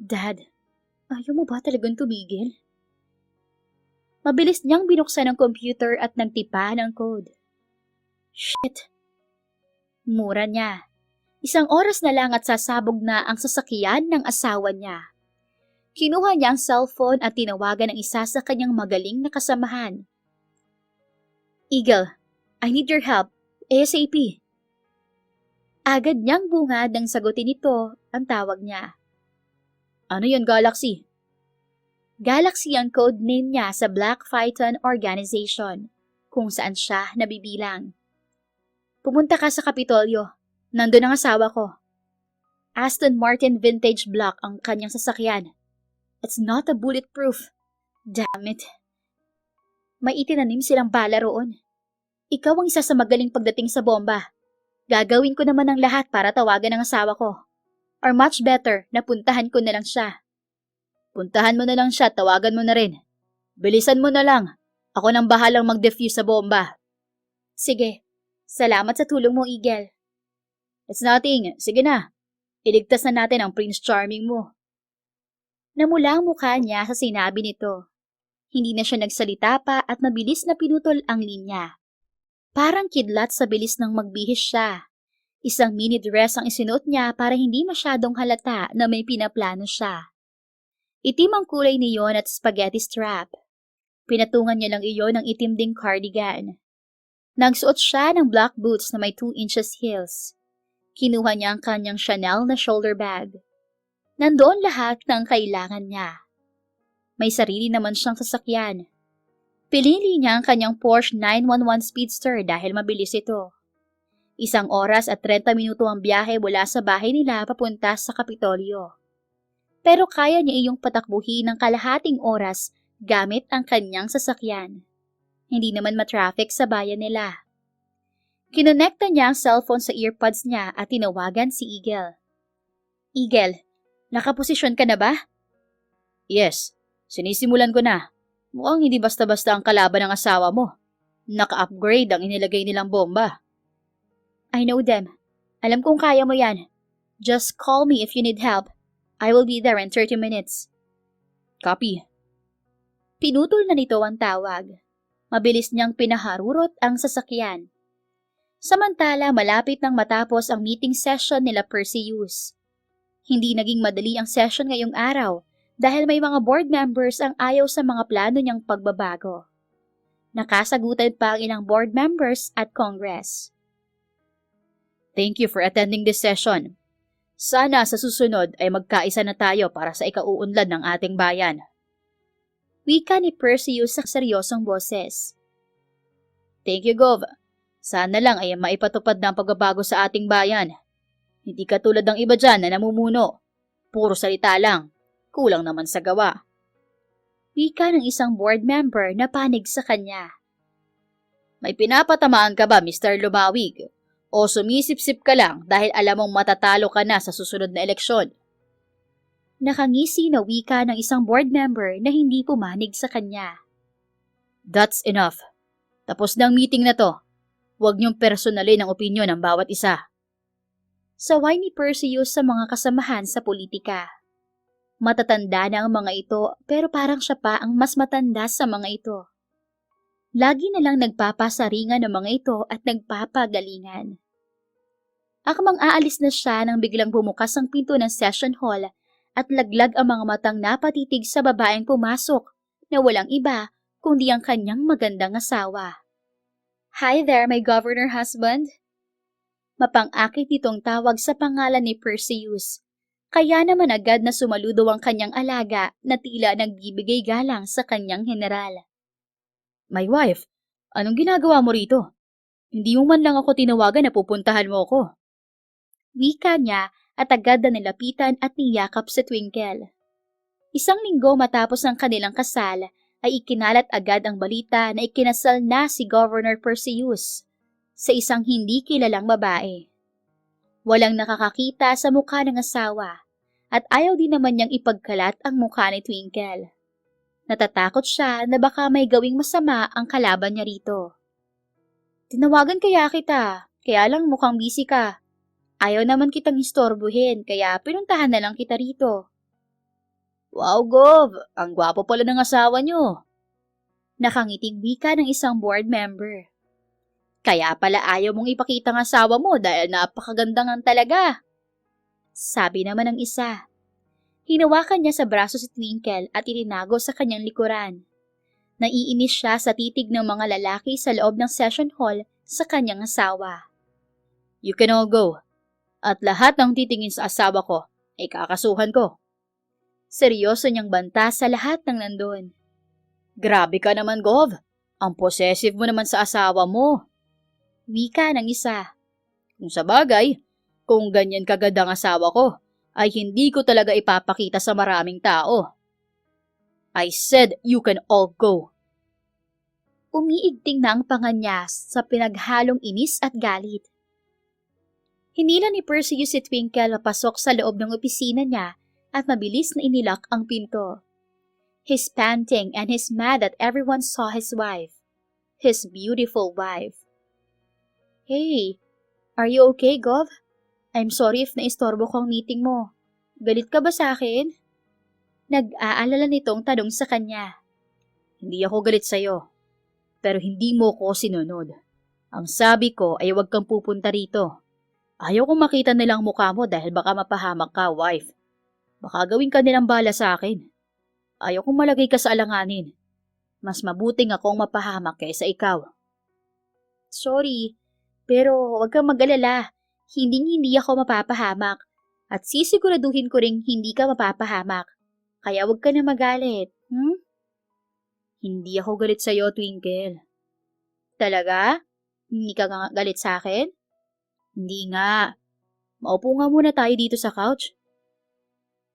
Dad, ayaw mo ba talagang tumigil? Mabilis niyang binuksan ang computer at nagtipa ng code. Shit! Mura niya. Isang oras na lang at sasabog na ang sasakyan ng asawa niya. Kinuha niya ang cellphone at tinawagan ang isa sa kanyang magaling na kasamahan. Eagle, I need your help. ASAP. Agad niyang bungad nang sagutin ito ang tawag niya. Ano yun, Galaxy? Galaxy ang code name niya sa Black Phaeton Organization, kung saan siya nabibilang. Pumunta ka sa Kapitolyo. Nandun ang asawa ko. Aston Martin vintage block ang kanyang sasakyan. It's not a bulletproof. Damn it. May itinanim silang bala roon. Ikaw ang isa sa magaling pagdating sa bomba. Gagawin ko naman ang lahat para tawagan ang asawa ko. Or much better, napuntahan ko na lang siya. Puntahan mo na lang siya, tawagan mo na rin. Bilisan mo na lang. Ako nang bahalang mag-defuse sa bomba. Sige. Salamat sa tulong mo, Eagle. It's nothing. Sige na. Iligtas na natin ang Prince Charming mo. Namula ang mukha niya sa sinabi nito. Hindi na siya nagsalita pa at mabilis na pinutol ang linya. Parang kidlat sa bilis ng magbihis siya. Isang mini dress ang isinuot niya para hindi masyadong halata na may pinaplano siya. Itim ang kulay niyon at spaghetti strap. Pinatungan niya lang iyon ng itim ding cardigan. Nagsuot siya ng black boots na may 2 inches heels. Kinuha niya ang kanyang Chanel na shoulder bag. Nandoon lahat ng kailangan niya. May sarili naman siyang sasakyan. Pinili niya ang kanyang Porsche 911 Speedster dahil mabilis ito. 1 oras at 30 minuto ang biyahe mula sa bahay nila papunta sa Kapitolyo. Pero kaya niya iyong patakbuhin ng kalahating oras gamit ang kanyang sasakyan. Hindi naman matraffic sa bayan nila. Kinonekta niya ang cellphone sa earpods niya at tinawagan si Eagle. Eagle, nakaposisyon ka na ba? Yes, sinisimulan ko na. Mukhang hindi basta-basta ang kalaban ng asawa mo. Naka-upgrade ang inilagay nilang bomba. I know them. Alam kong kaya mo yan. Just call me if you need help. I will be there in 30 minutes. Copy. Pinutol na nito ang tawag. Mabilis niyang pinaharurot ang sasakyan. Samantala, malapit nang matapos ang meeting session nila Perseus. Hindi naging madali ang session ngayong araw dahil may mga board members ang ayaw sa mga plano niyang pagbabago. Nakasagutan pa ang ilang board members at Congress. Thank you for attending this session. Sana sa susunod ay magkaisa na tayo para sa ikauunlad ng ating bayan. Wika ni Perseus sa seryosong boses. Thank you, Gov. Sana lang ay maipatupad na ang pagbabago sa ating bayan. Hindi katulad ng iba dyan na namumuno. Puro salita lang. Kulang naman sa gawa. Wika ng isang board member na panig sa kanya. May pinapatamaan ka ba, Mr. Lumawig? O sumisip-sip ka lang dahil alam mong matatalo ka na sa susunod na eleksyon? Nakangisi na wika ng isang board member na hindi pumanig sa kanya. That's enough. Tapos na ang meeting na to. Huwag niyong personalin ang opinyon ng bawat isa. Saway ni Perseus sa mga kasamahan sa politika. Matatanda na ang mga ito pero parang siya pa ang mas matanda sa mga ito. Lagi na lang nagpapasaringan ng mga ito at nagpapagalingan. Akmang aalis na siya nang biglang bumukas ang pinto ng session hall at laglag ang mga matang napatitig sa babaeng pumasok na walang iba kundi ang kanyang magandang asawa. Hi there, my governor husband. Mapang-akit itong tawag sa pangalan ni Perseus. Kaya naman agad na sumaludo ang kanyang alaga na tila nagbibigay galang sa kanyang general. My wife, anong ginagawa mo rito? Hindi mo man lang ako tinawagan na pupuntahan mo ako. Wika niya at agad na nilapitan at niyakap si Twinkle. Isang linggo matapos ang kanilang kasal ay ikinalat agad ang balita na ikinasal na si Governor Perseus sa isang hindi kilalang babae. Walang nakakakita sa mukha ng asawa at ayaw din naman niyang ipagkalat ang mukha ni Twinkle. Natatakot siya na baka may gawing masama ang kalaban niya rito. Tinawagan kaya kita, kaya lang mukhang busy ka. Ayaw naman kitang istorbohin, kaya pinuntahan na lang kita rito. Wow, Gov! Ang gwapo pala ng asawa niyo. Nakangiting wika ng isang board member. Kaya pala ayaw mong ipakita ang asawa mo dahil napakaganda nga talaga. Sabi naman ng isa. Hinawakan niya sa braso si Twinkle at itinago sa kanyang likuran. Naiinis siya sa titig ng mga lalaki sa loob ng session hall sa kanyang asawa. You can all go. At lahat ng titingin sa asawa ko ay kakasuhan ko. Seryoso niyang banta sa lahat ng nandun. Grabe ka naman, Gov. Ang possessive mo naman sa asawa mo. Wika ng isa. Kung sa bagay, kung ganyan kagad ang asawa ko, ay hindi ko talaga ipapakita sa maraming tao. I said you can all go. Umiigting na ang panga niya sa pinaghalong inis at galit. Hinila ni Perseus si Twinkle papasok sa loob ng opisina niya at mabilis na inilak ang pinto. He's panting and he's mad that everyone saw his wife. His beautiful wife. Hey, are you okay, Gov? I'm sorry if naistorbo ko ang meeting mo. Galit ka ba sa akin? Nag-aalala nitong tanong sa kanya. Hindi ako galit sa'yo, pero hindi mo ko sinunod. Ang sabi ko ay huwag kang pupunta rito. Ayaw kong makita nilang mukha mo dahil baka mapahamak ka, wife. Baka gawin ka nilang bala sa akin. Ayaw kong malagay ka sa alanganin. Mas mabuting akong mapahamak kaysa ikaw. Sorry, pero huwag kang mag-alala. Hindi ako mapapahamak. At sisiguraduhin ko ring hindi ka mapapahamak. Kaya huwag ka na magalit, Hindi ako galit sa'yo, Twinkle. Talaga? Hindi ka nga galit sa akin? Hindi nga. Maupo nga muna tayo dito sa couch.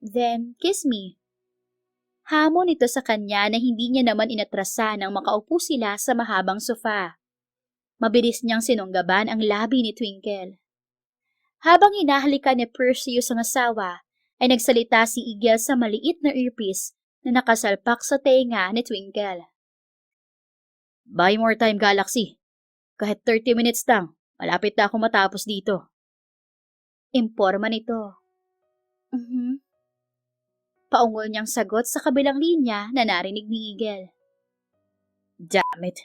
Then, kiss me. Hamon ito sa kanya na hindi niya naman inatrasan nang makaupo sila sa mahabang sofa. Mabilis niyang sinunggaban ang labi ni Twinkle. Habang hinahalikan ni Perseus ang asawa, ay nagsalita si Eagle sa maliit na earpiece na nakasalpak sa tenga ni Twinkle. Buy more time, Galaxy. Kahit 30 minutes lang, malapit na ako matapos dito. Imporma nito. Paungol niyang sagot sa kabilang linya na narinig ni Eagle. Damn it.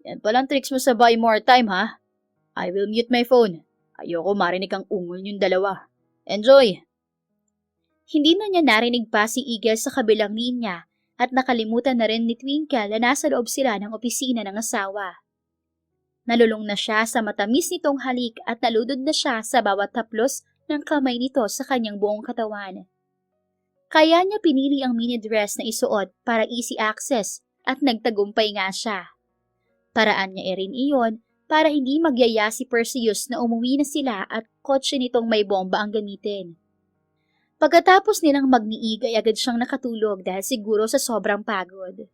Yan palang tricks mo sa buy more time, ha? I will mute my phone. Ayoko marinig ang ungol niyong dalawa. Enjoy! Hindi na niya narinig pa si Eagle sa kabilang linya at nakalimutan na rin ni Twinkle na nasa loob sila ng opisina ng asawa. Nalulong na siya sa matamis nitong halik at naludod na siya sa bawat haplos ng kamay nito sa kanyang buong katawan. Kaya niya pinili ang mini dress na isuot para easy access at nagtagumpay nga siya. Paraan niya rin iyon para hindi magyaya si Perseus na umuwi na sila at kotse nitong may bomba ang gamitin. Pagkatapos nilang magniig ay agad siyang nakatulog dahil siguro sa sobrang pagod.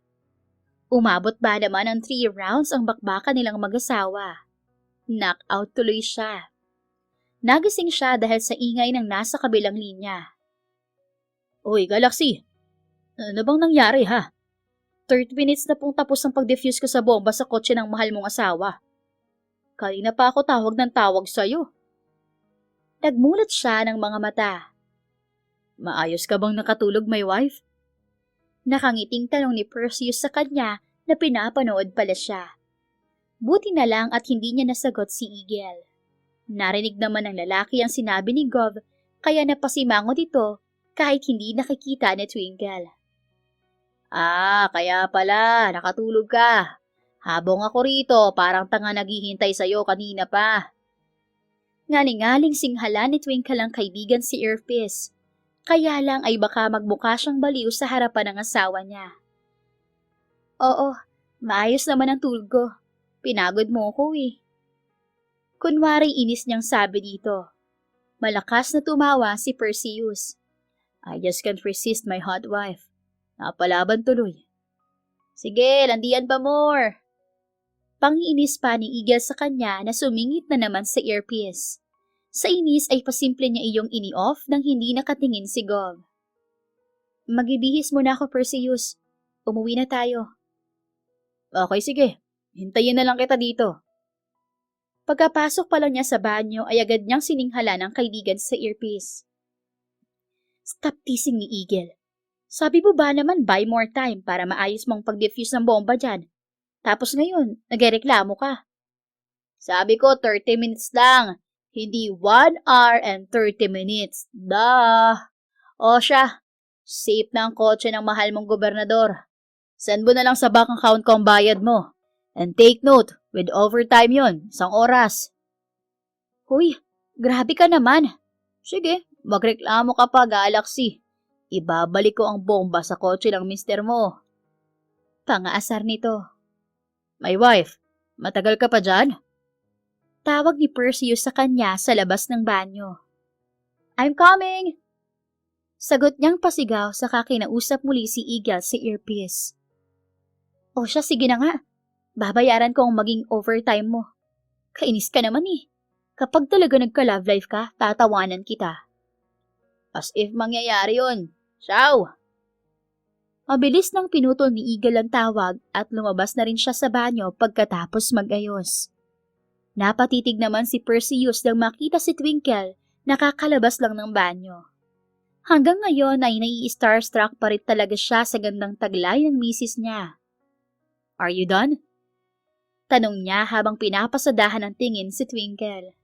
Umabot ba naman ng 3 rounds ang bakbakan nilang mag-asawa? Knockout tuloy siya. Nagising siya dahil sa ingay ng nasa kabilang linya. Uy, Galaxy! Ano bang nangyari, ha? 30 minutes na pong tapos ang pag-defuse ko sa bomba sa kotse ng mahal mong asawa. Kanina pa ako tawag ng tawag sa'yo. Nagmulat siya ng mga mata. Maayos ka bang nakatulog, my wife? Nakangiting tanong ni Perseus sa kanya na pinapanood pala siya. Buti na lang at hindi niya nasagot si Eagle. Narinig naman ng lalaki ang sinabi ni Gov kaya napasimangot ito kahit hindi nakikita ni Twinkle. Kaya pala, nakatulog ka. Habang ako rito, parang tanga naghihintay sa'yo kanina pa. Ngaling-ngaling singhala ni Twinkle ang kaibigan si Earpiece. Kaya lang ay baka magmukha siyang baliw sa harapan ng asawa niya. Oo, maayos naman ang tulog ko. Pinagod mo ko eh. Kunwari inis niyang sabi dito. Malakas na tumawa si Perseus. I just can't resist my hot wife. Napalaban tuloy. Sige, landian pa more. Pangiinis pa ni Eagle sa kanya na sumingit na naman sa earpiece. Sa inis ay pasimple niya iyong ini-off nang hindi nakatingin si Gov. Magibihis muna ako, Perseus. Umuwi na tayo. Okay, sige. Hintayin na lang kita dito. Pagkapasok pa lang niya sa banyo ay agad niyang sininghala ng kaibigan sa earpiece. Stop teasing ni Eagle. Sabi mo ba naman buy more time para maayos mong pag-defuse ng bomba dyan? Tapos ngayon, nagreklamo ka. Sabi ko 30 minutes lang. Hindi 1 hour and 30 minutes. O siya, safe na ang kotse ng mahal mong gobernador. Send mo na lang sa bank account ko ang bayad mo. And take note, with overtime yon, 1 oras. Huy, grabe ka naman. Sige, magreklamo ka pa, Galaxy. Ibabalik ko ang bomba sa kotse ng mister mo. Pangaasar nito. My wife, matagal ka pa dyan? Tawag ni Perseus sa kanya sa labas ng banyo. I'm coming! Sagot niyang pasigaw sa kinausap muli si Eagle sa earpiece. O siya, sige na nga. Babayaran ko ang maging overtime mo. Kainis ka naman eh. Kapag talaga nagka-love life ka, tatawanan kita. As if mangyayari yun. Ciao! Mabilis nang pinutol ni Eagle ang tawag at lumabas na rin siya sa banyo pagkatapos mag-ayos. Napatitig naman si Perseus nang makita si Twinkle nakakalabas lang ng banyo. Hanggang ngayon ay nai-starstruck pa rin talaga siya sa gandang taglay ng misis niya. Are you done? Tanong niya habang pinapasadahan ng tingin si Twinkle.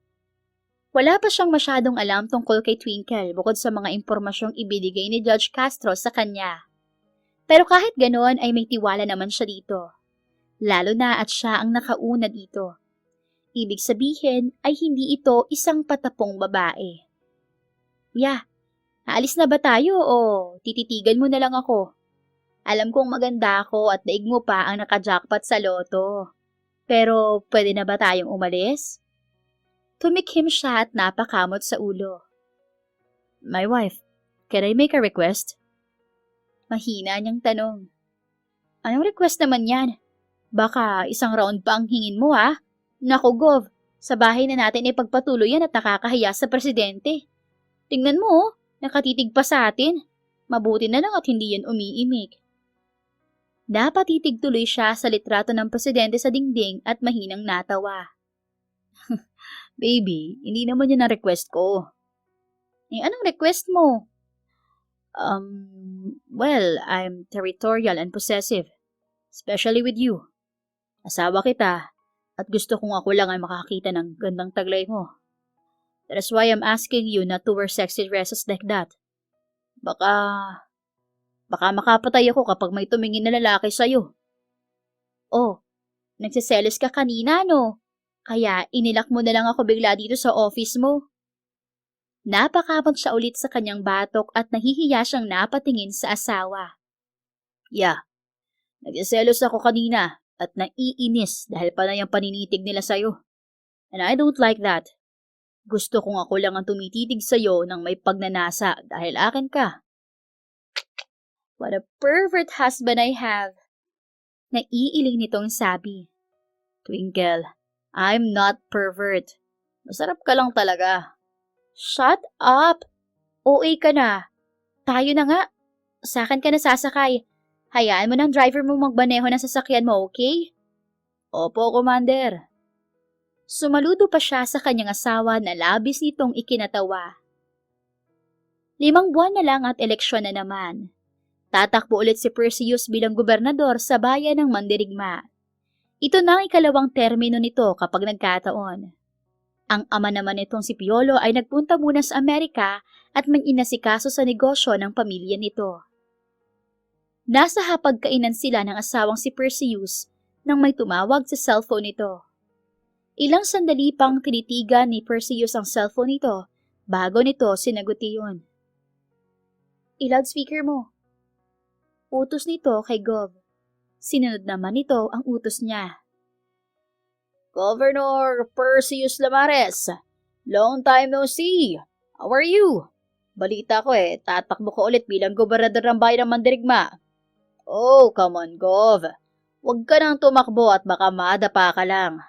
Wala pa siyang masyadong alam tungkol kay Twinkle bukod sa mga impormasyong ibinigay ni Judge Castro sa kanya. Pero kahit ganoon ay may tiwala naman siya dito. Lalo na at siya ang nakauna dito. Ibig sabihin ay hindi ito isang patapong babae. Yeah, aalis na ba tayo o tititigan mo na lang ako? Alam kong maganda ako at daig mo pa ang nakajackpot sa loto. Pero pwede na ba tayong umalis? Tumikhim siya at napakamot sa ulo. My wife, can I make a request? Mahina niyang tanong. Anong request naman yan? Baka isang round pa ang hingin mo ha? Naku Gov, sa bahay na natin ipagpatuloy yan at nakakahiya sa presidente. Tingnan mo nakatitig pa sa atin. Mabuti na lang at hindi yan umiimik. Napatitig tuloy siya sa litrato ng presidente sa dingding at mahinang natawa. Baby, hindi naman yan ang request ko. Anong request mo? Well, I'm territorial and possessive. Especially with you. Asawa kita, at gusto kong ako lang ay makakita ng gandang taglay mo. That is why I'm asking you not to wear sexy dresses like that. Baka makapatay ako kapag may tumingin na lalaki sa'yo. Oh, nagsiselos ka kanina no? Kaya inilak mo na lang ako bigla dito sa office mo. Napakamot siya ulit sa kanyang batok at nahihiya siyang napatingin sa asawa. Yeah, nagsiselos ako kanina at naiinis dahil panay ang paninitig nila sa'yo. And I don't like that. Gusto kong ako lang ang tumititig sa'yo ng may pagnanasa dahil akin ka. What a pervert husband I have. Naiiling nitong sabi. Twinkle, I'm not pervert. Masarap ka lang talaga. Shut up! OA ka na. Tayo na nga. Sa'kin ka na sasakay. Hayaan mo ng driver mo magbaneho ng sasakyan mo, okay? Opo, Commander. Sumaludo pa siya sa kanyang asawa na labis nitong ikinatawa. 5 buwan na lang at eleksyon na naman. Tatakbo ulit si Perseus bilang gobernador sa bayan ng Mandirigma. Ito na ang 2nd termino nito kapag nagkataon. Ang ama naman nitong si Piolo ay nagpunta muna sa Amerika at may inasikaso sa negosyo ng pamilya nito. Nasa hapagkainan sila ng asawang si Perseus nang may tumawag sa cellphone nito. Ilang sandali pang tinitigan ni Perseus ang cellphone nito bago nito sinaguti yun. I-loudspeaker mo. Utos nito kay Gov. Sinunod naman nito ang utos niya. Governor Perseus Lamares, long time no see. How are you? Balita ko tatakbo ko ulit bilang gobernador ng bayan ng Mandirigma. Oh, come on, Gov. Huwag ka nang tumakbo at baka madapa ka lang.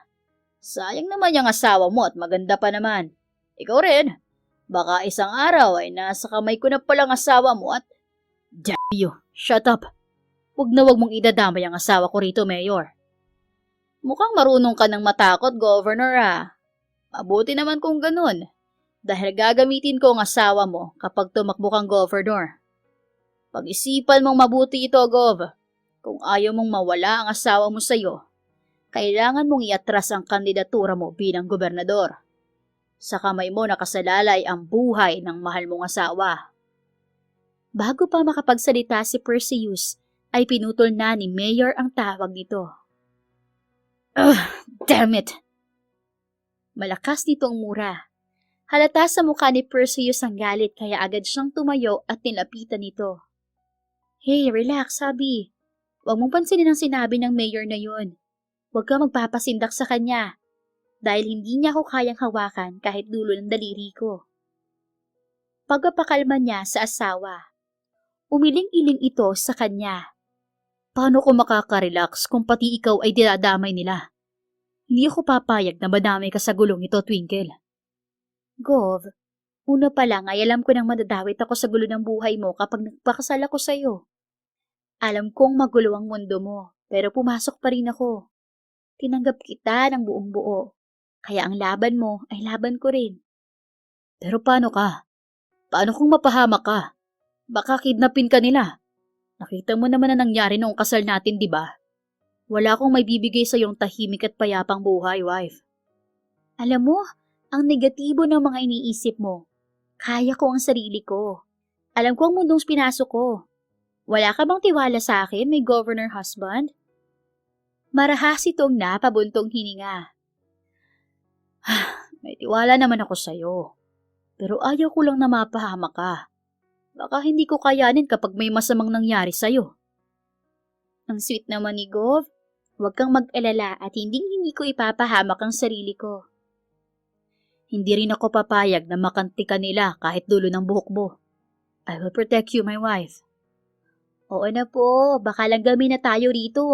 Sayang naman yung asawa mo at maganda pa naman. Ikaw rin. Baka isang araw ay nasa kamay ko na palang asawa mo at... Damn you, shut up. Huwag na huwag mong idadamay ang asawa ko rito, Mayor. Mukhang marunong ka ng matakot, Governor Mabuti naman kung ganun. Dahil gagamitin ko ang asawa mo kapag tumakbo kang Governor. Pag-isipan mong mabuti ito, Gov. Kung ayaw mong mawala ang asawa mo sa'yo, kailangan mong iatras ang kandidatura mo bilang gobernador. Sa kamay mo nakasalalay ang buhay ng mahal mong asawa. Bago pa makapagsalita si Perseus, ay pinutol na ni Mayor ang tawag nito. Damn it! Malakas nitong mura. Halata sa mukha ni Perseus ang galit kaya agad siyang tumayo at nilapitan nito. Hey, relax, sabi. Huwag mong pansinin ang sinabi ng mayor na yun. Huwag ka magpapasindak sa kanya dahil hindi niya ako kayang hawakan kahit dulo ng daliri ko. Pagpapakalma niya sa asawa. Umiling-iling ito sa kanya. Paano ko makaka-relax kung pati ikaw ay dinadamay nila? Hindi ako papayag na madamay ka sa gulong ito, Twinkle. Gov, una pa lang ay alam ko nang madadawit ako sa gulo ng buhay mo kapag nagpakasal ako sa'yo. Alam kong magulo ang mundo mo, pero pumasok pa rin ako. Tinanggap kita ng buong buo, kaya ang laban mo ay laban ko rin. Pero paano ka? Paano kung mapahamak ka? Baka kidnapin ka nila. Nakita mo naman na nangyari noong kasal natin, di ba? Wala akong may bibigay sa iyong tahimik at payapang buhay, wife. Alam mo, ang negatibo ng mga iniisip mo. Kaya ko ang sarili ko. Alam ko ang mundong pinasok ko. Wala ka bang tiwala sa akin, may governor husband? Marahas itong napabuntong hininga. May tiwala naman ako sa'yo. Pero ayaw ko lang na mapahamak ka. Baka hindi ko kayanin kapag may masamang nangyari sa'yo. Ang sweet naman ni Gov. Huwag kang mag-alala at hindi ko ipapahamak ang sarili ko. Hindi rin ako papayag na makanti ka nila kahit dulo ng buhok mo. I will protect you, my wife. Oo na po, baka lang gamin na tayo rito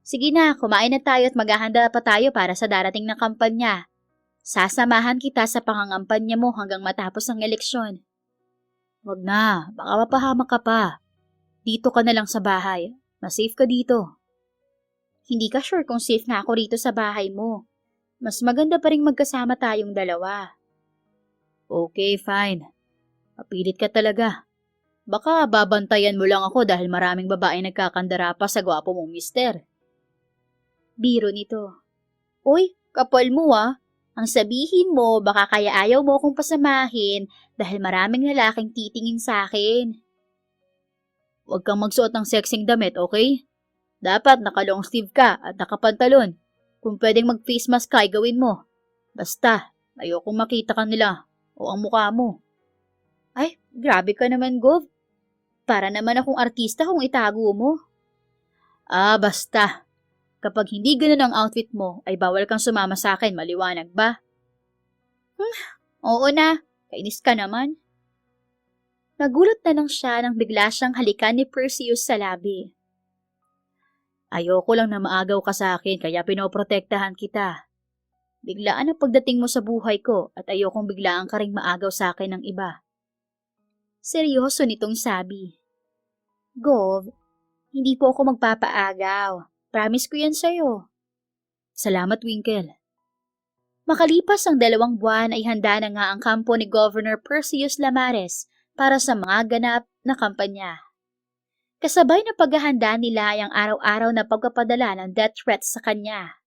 Sige na, kumain na tayo at maghahanda pa tayo para sa darating na kampanya. Sasamahan kita sa pangangampanya mo hanggang matapos ang eleksyon. Wag na, baka mapahamak ka pa. Dito ka na lang sa bahay. Mas safe ka dito. Hindi ka sure kung safe nga ako rito sa bahay mo. Mas maganda pa rin magkasama tayong dalawa. Okay, fine. Mapilit ka talaga. Baka babantayan mo lang ako dahil maraming babae nagkakandara pa sa gwapo mong mister. Biro nito. Uy, kapal mo Ang sabihin mo, baka kaya ayaw mo akong pasamahin dahil maraming lalaking titingin sa akin. Huwag kang magsuot ng sexing damit, okay? Dapat naka-long sleeve ka at nakapantalon. Kung pwedeng mag-face mask ka, gawin mo. Basta, ayokong makita ka nila o ang mukha mo. Ay, grabe ka naman, Gov. Para naman akong artista kung itago mo. Basta. Kapag hindi ganun ang outfit mo, ay bawal kang sumama sa akin, maliwanag ba? Oo na, kainis ka naman. Nagulat na lang siya nang bigla siyang halikan ni Perseus sa labi. Ayoko lang na maagaw ka sa akin kaya pinoprotektahan kita. Biglaan ang pagdating mo sa buhay ko at ayokong biglaan ka ring maagaw sa akin ng iba. Seryoso nitong sabi. Gov, hindi po ako magpapaagaw. Promise ko yan sa'yo. Salamat, Winkle. Makalipas ang 2 buwan ay handa na nga ang kampo ni Governor Perseus Lamares para sa mga ganap na kampanya. Kasabay na paghahanda nila ay ang araw-araw na pagpapadala ng death threats sa kanya.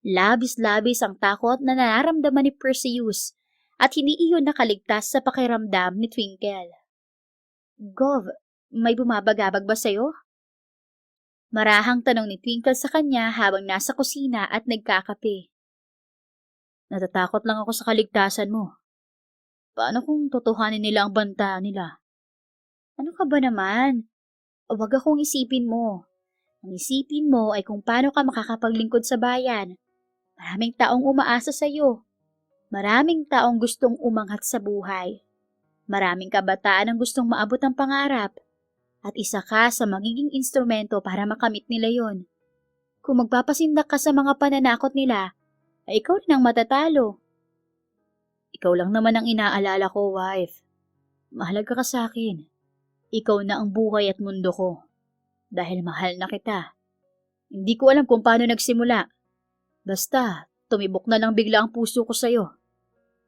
Labis-labis ang takot na nararamdaman ni Perseus at hindi iyon nakaligtas sa pakiramdam ni Twinkle. Gov, may bumabagabag ba sa'yo? Marahang tanong ni Twinkle sa kanya habang nasa kusina at nagkakape. Natatakot lang ako sa kaligtasan mo. Paano kung totohanin nila ang banta nila? Ano ka ba naman? Huwag akong isipin mo. Ang isipin mo ay kung paano ka makakapaglingkod sa bayan. Maraming taong umaasa sa iyo. Maraming taong gustong umangat sa buhay. Maraming kabataan ang gustong maabot ang pangarap. At isa ka sa magiging instrumento para makamit nila yon. Kung magpapasindak ka sa mga pananakot nila, ay ikaw rin ang matatalo. Ikaw lang naman ang inaalala ko, wife. Mahalaga ka sa akin. Ikaw na ang buhay at mundo ko. Dahil mahal na kita. Hindi ko alam kung paano nagsimula. Basta, tumibok na lang bigla ang puso ko sa'yo.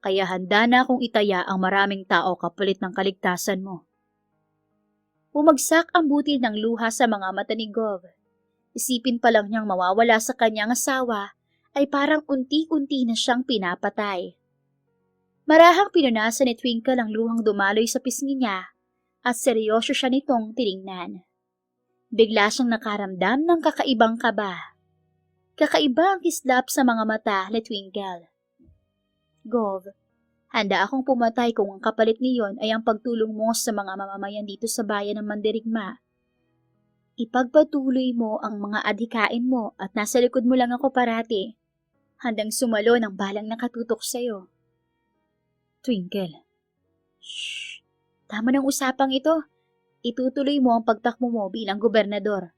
Kaya handa na akong itaya ang maraming tao kapalit ng kaligtasan mo. Bumagsak ang butil ng luha sa mga mata ni Gov. Isipin pa lang niyang mawawala sa kanyang asawa ay parang unti-unti na siyang pinapatay. Marahang pinunasan ni Twinkle ang luhang dumaloy sa pisngi niya at seryoso siya nitong tiningnan. Bigla siyang nakaramdam ng kakaibang kaba. Kakaiba ang kislap sa mga mata ni Twinkle. Gov, handa akong pumatay kung ang kapalit niyon ay ang pagtulong mo sa mga mamamayan dito sa bayan ng Mandirigma. Ipagpatuloy mo ang mga adhikain mo at nasa likod mo lang ako parati. Handang sumalo ng balang nakatutok sa'yo. Twinkle. Shh! Tama ng usapang ito. Itutuloy mo ang pagtakbo mo bilang gobernador.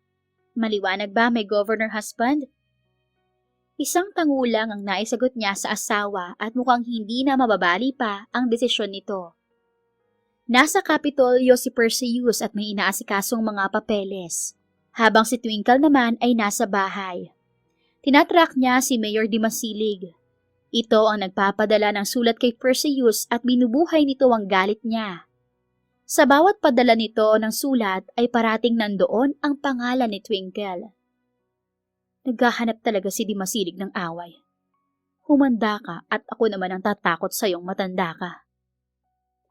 Maliwanag ba may governor husband? Isang tangulang ang naisagot niya sa asawa at mukhang hindi na mababali pa ang desisyon nito. Nasa Kapitolyo si Perseus at may inaasikasong mga papeles, habang si Twinkle naman ay nasa bahay. Tinatrack niya si Mayor Dimasilig. Ito ang nagpapadala ng sulat kay Perseus at binubuhay nito ang galit niya. Sa bawat padala nito ng sulat ay parating nandoon ang pangalan ni Twinkle. Naghahanap talaga si Dimasilig ng away. Humanda ka at ako naman ang tatakot sa iyong matanda ka.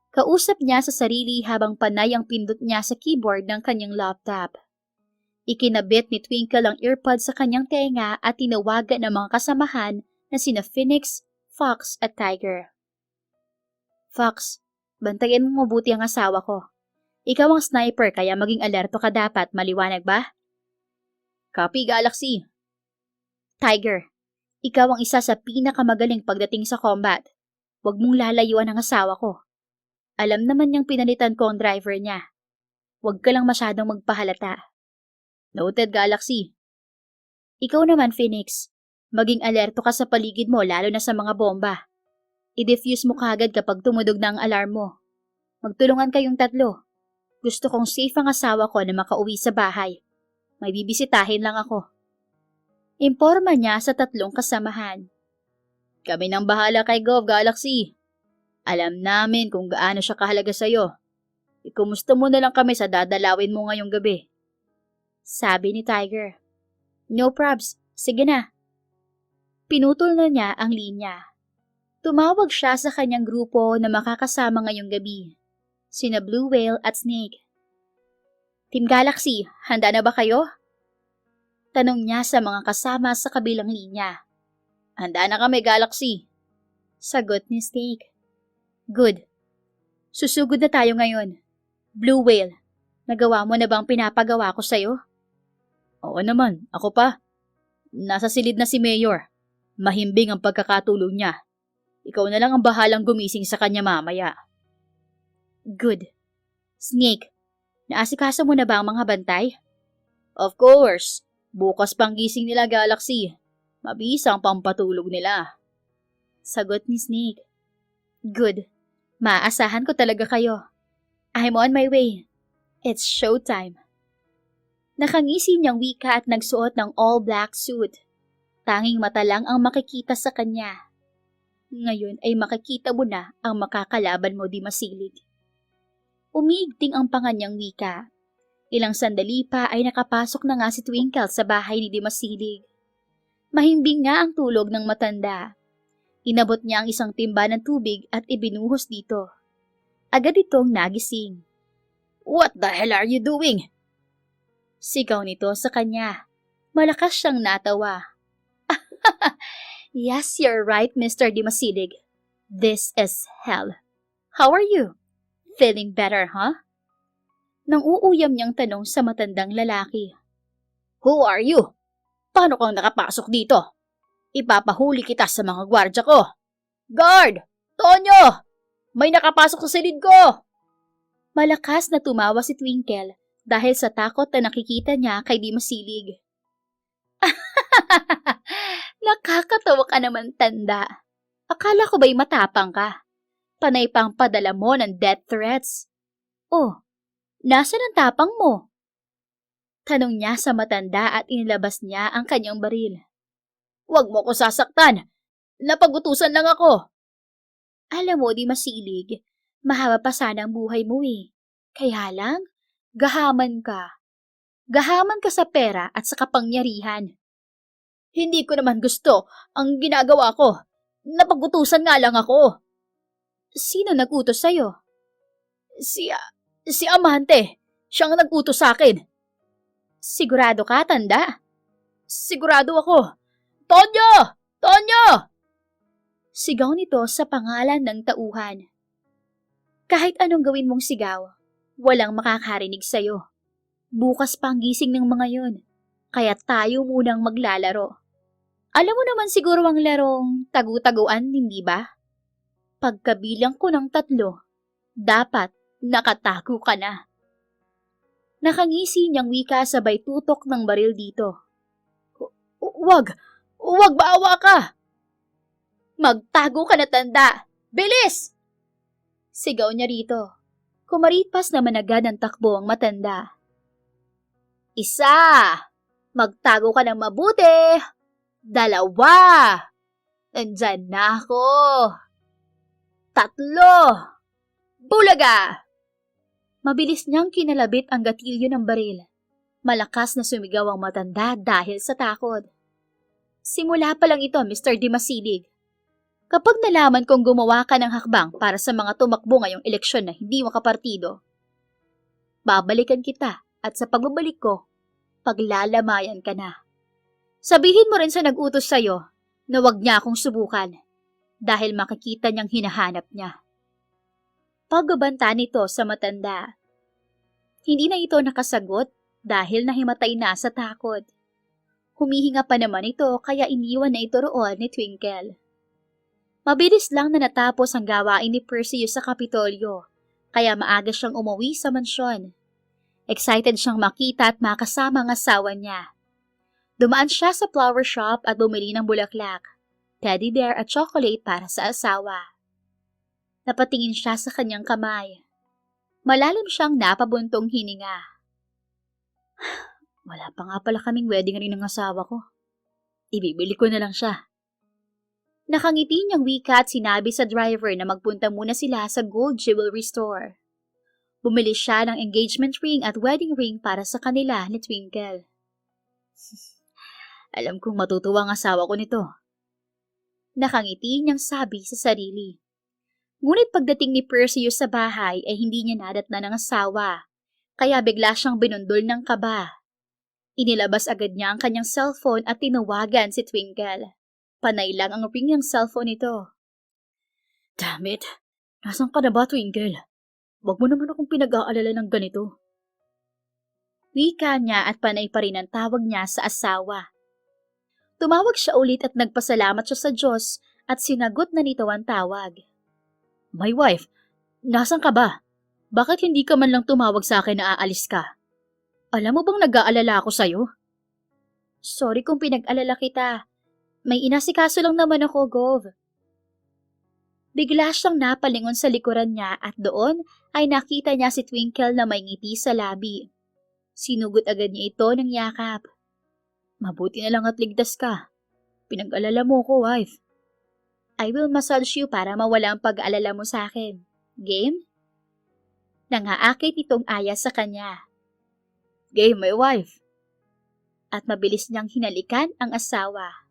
Kausap niya sa sarili habang panay ang pindot niya sa keyboard ng kanyang laptop. Ikinabit ni Twinkle ang earpod sa kanyang tenga at tinawagan ng mga kasamahan na sina Phoenix, Fox at Tiger. Fox, bantayan mo mabuti ang asawa ko. Ikaw ang sniper kaya maging alerto ka dapat, maliwanag ba? Copy, Galaxy. Tiger, ikaw ang isa sa pinakamagaling pagdating sa combat. Huwag mong lalayuan ang asawa ko. Alam naman niyang pinalitan ko ang driver niya. Huwag ka lang masyadong magpahalata. Noted, Galaxy. Ikaw naman, Phoenix. Maging alerto ka sa paligid mo lalo na sa mga bomba. I-defuse mo kaagad kapag tumudog na ang alarm mo. Magtulungan kayong tatlo. Gusto kong safe ang asawa ko na makauwi sa bahay. May bibisitahin lang ako. Imporma niya sa tatlong kasamahan. Kami nang bahala kay Gov, Galaxy. Alam namin kung gaano siya kahalaga sa'yo. Ikumusta mo na lang kami sa dadalawin mo ngayong gabi. Sabi ni Tiger. No probs, sige na. Pinutol na niya ang linya. Tumawag siya sa kanyang grupo na makakasama ngayong gabi. Sina Blue Whale at Snake. Team Galaxy, handa na ba kayo? Tanong niya sa mga kasama sa kabilang linya. Handa na kami, Galaxy. Sagot ni Snake. Good. Susugod na tayo ngayon. Blue Whale, nagawa mo na bang pinapagawa ko sa'yo? Oo naman, ako pa. Nasa silid na si Mayor. Mahimbing ang pagkakatulong niya. Ikaw na lang ang bahalang gumising sa kanya mamaya. Good. Snake, naasikaso mo na ba ang mga bantay? Of course. Bukas pang gising nila, Galaxy. Mabisa ang pampatulog nila. Sagot ni Snake. Good. Maaasahan ko talaga kayo. I'm on my way. It's showtime. Nakangisi niyang wika at nagsuot ng all-black suit. Tanging mata lang ang makikita sa kanya. Ngayon ay makikita mo na ang makakalaban mo, Di Masilig. Umiigting ang panga niyang wika. Ilang sandali pa ay nakapasok na nga si Twinkle sa bahay ni Di Masilig. Mahimbing nga ang tulog ng matanda. Inabot niya ang isang timba ng tubig at ibinuhos dito. Agad itong nagising. What the hell are you doing? Sigaw nito sa kanya. Malakas siyang natawa. Yes, you're right, Mr. Di Masilig. This is hell. How are you? Feeling better, huh? Nang uuyam niyang tanong sa matandang lalaki. Who are you? Paano kang nakapasok dito? Ipapahuli kita sa mga gwardya ko. Guard! Tonyo! May nakapasok sa silid ko! Malakas na tumawa si Twinkle dahil sa takot na nakikita niya kay Di Masilig. Nakakatawa ka naman, tanda. Akala ko ba'y matapang ka? Panay pang padala mo ng death threats. Oh, nasaan ang tapang mo? Tanong niya sa matanda at inilabas niya ang kanyang baril. Huwag mo ko sasaktan. Napagutusan lang ako. Alam mo, Di Masilig, mahaba pa sana ang buhay mo eh. Kaya lang, gahaman ka. Gahaman ka sa pera at sa kapangyarihan. Hindi ko naman gusto ang ginagawa ko. Napagutusan nga lang ako. Sino nag-utos sa'yo? Si Amante. Siyang nag-utos sa akin. Sigurado ka, tanda? Sigurado ako. Tonyo! Tonyo! Sigaw nito sa pangalan ng tauhan. Kahit anong gawin mong sigaw, walang makakarinig sa'yo. Bukas pang gising ng mga yon, kaya tayo munang maglalaro. Alam mo naman siguro ang larong tagu-taguan, hindi ba? Pagkabilang ko ng 3, dapat nakatago ka na. Nakangisi niyang wika sabay tutok ng baril dito. Huwag maawa ka! Magtago ka na, tanda! Bilis! Sigaw niya rito. Kumaripas naman agad ang takbo ang matanda. 1, magtago ka ng mabuti. 2, nandyan na ako. 3, bulaga! Mabilis niyang kinalabit ang gatilyo ng baril. Malakas na sumigaw ang matanda dahil sa takot. Simula pa lang ito, Mr. Di Masilig. Kapag nalaman kong gumawa ka ng hakbang para sa mga tumakbo ngayong eleksyon na hindi makapartido, babalikan kita at sa pagbabalik ko, paglalamayan ka na. Sabihin mo rin sa nag-utos sa'yo na wag niya akong subukan dahil makikita niyang hinahanap niya. Pagbabanta nito sa matanda. Hindi na ito nakasagot dahil nahimatay na sa takot. Humihinga pa naman ito kaya iniwan na ito roon ni Twinkle. Mabilis lang na natapos ang gawain ni Perseus sa Kapitolyo, kaya maaga siyang umuwi sa mansyon. Excited siyang makita at makasama ang asawa niya. Dumaan siya sa flower shop at bumili ng bulaklak, teddy bear at chocolate para sa asawa. Napatingin siya sa kanyang kamay. Malalim siyang napabuntong hininga. Wala pa nga pala kaming wedding ring ng asawa ko. Ibibili ko na lang siya. Nakangiti niyang wika at sinabi sa driver na magpunta muna sila sa gold jewelry store. Bumili siya ng engagement ring at wedding ring para sa kanila ni Twinkle. Alam kong matutuwa ang asawa ko nito. Nakangiti niyang sabi sa sarili. Ngunit pagdating ni Perseus sa bahay ay hindi niya nadatnan ng asawa, kaya bigla siyang binundol ng kaba. Inilabas agad niya ang kanyang cellphone at tinawagan si Twinkle. Panay lang ang ring ng cellphone nito. Damn it! Nasaan ka na ba, Twinkle? Huwag mo naman akong pinag-aalala ng ganito. Wika niya at panay pa rin ang tawag niya sa asawa. Tumawag siya ulit at nagpasalamat siya sa Diyos at sinagot na nito ang tawag. My wife, nasan ka ba? Bakit hindi ka man lang tumawag sa akin na aalis ka? Alam mo bang nag-aalala ako sa'yo? Sorry kung pinag-alala kita. May inasikaso lang naman ako, Gov. Bigla siyang napalingon sa likuran niya at doon ay nakita niya si Twinkle na may ngiti sa labi. Sinugot agad niya ito ng yakap. Mabuti na lang at ligtas ka. Pinag-alala mo ko, wife. I will massage you para mawala ang pag-alala mo sa akin. Game? Nangaakit itong aya sa kanya. Game, my wife. At mabilis niyang hinalikan ang asawa.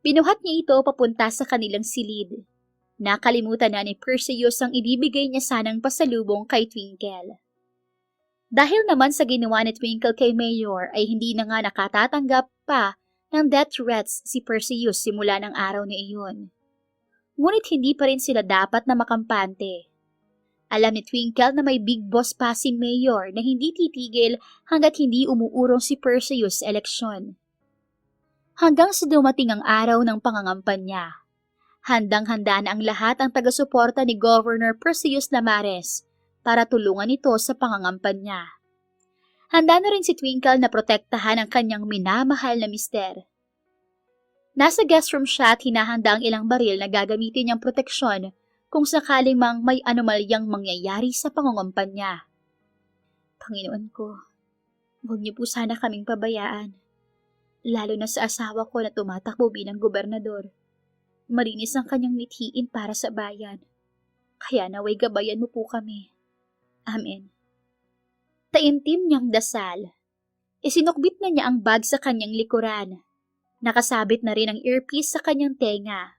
Binuhat niya ito papunta sa kanilang silid. Nakalimutan na ni Perseus ang ibibigay niya sanang pasalubong kay Twinkle. Dahil naman sa ginawa ni Twinkle kay Mayor ay hindi na nga nakatatanggap pa ng death threats si Perseus simula ng araw na iyon. Ngunit hindi pa rin sila dapat na makampante. Alam ni Twinkle na may big boss pa si Mayor na hindi titigil hanggat hindi umuurong si Perseus sa eleksyon. Hanggang sa dumating ang araw ng pangangampanya. Handang-handa na ang lahat ang taga-suporta ni Governor Perseus Lamarez para tulungan ito sa pangangampanya. Handa na rin si Twinkle na protektahan ang kanyang minamahal na mister. Nasa guest room siya at hinahanda ang ilang baril na gagamitin niyang proteksyon kung sakaling mang may anomalyang mangyayari sa pangangampanya. Panginoon ko, huwag niyo po sana kaming pabayaan. Lalo na sa asawa ko na tumatakbo bilang gobernador. Marinis ang kanyang mithiin para sa bayan. Kaya naway gabayan mo po kami. Amen. Taimtim niyang dasal. Isinukbit na niya ang bag sa kanyang likuran. Nakasabit na rin ang earpiece sa kanyang tenga.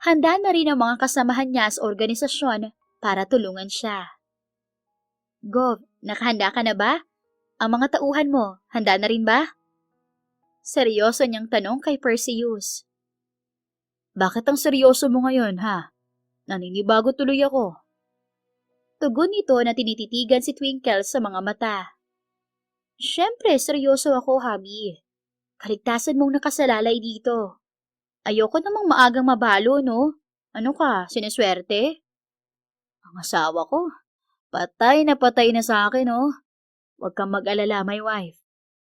Handa na rin ang mga kasamahan niya sa organisasyon para tulungan siya. Gov, nakahanda ka na ba? Ang mga tauhan mo, handa na rin ba? Seryoso niyang tanong kay Perseus. Bakit ang seryoso mo ngayon, ha? Naninibago tuloy ako. Tugon nito na tinititigan si Twinkle sa mga mata. Siyempre, seryoso ako, Habi. Kaligtasan mong nakasalalay dito. Ayoko namang maagang mabalo, no? Ano ka, sineswerte? Ang asawa ko, patay na sa akin, no? Huwag kang mag-alala, my wife.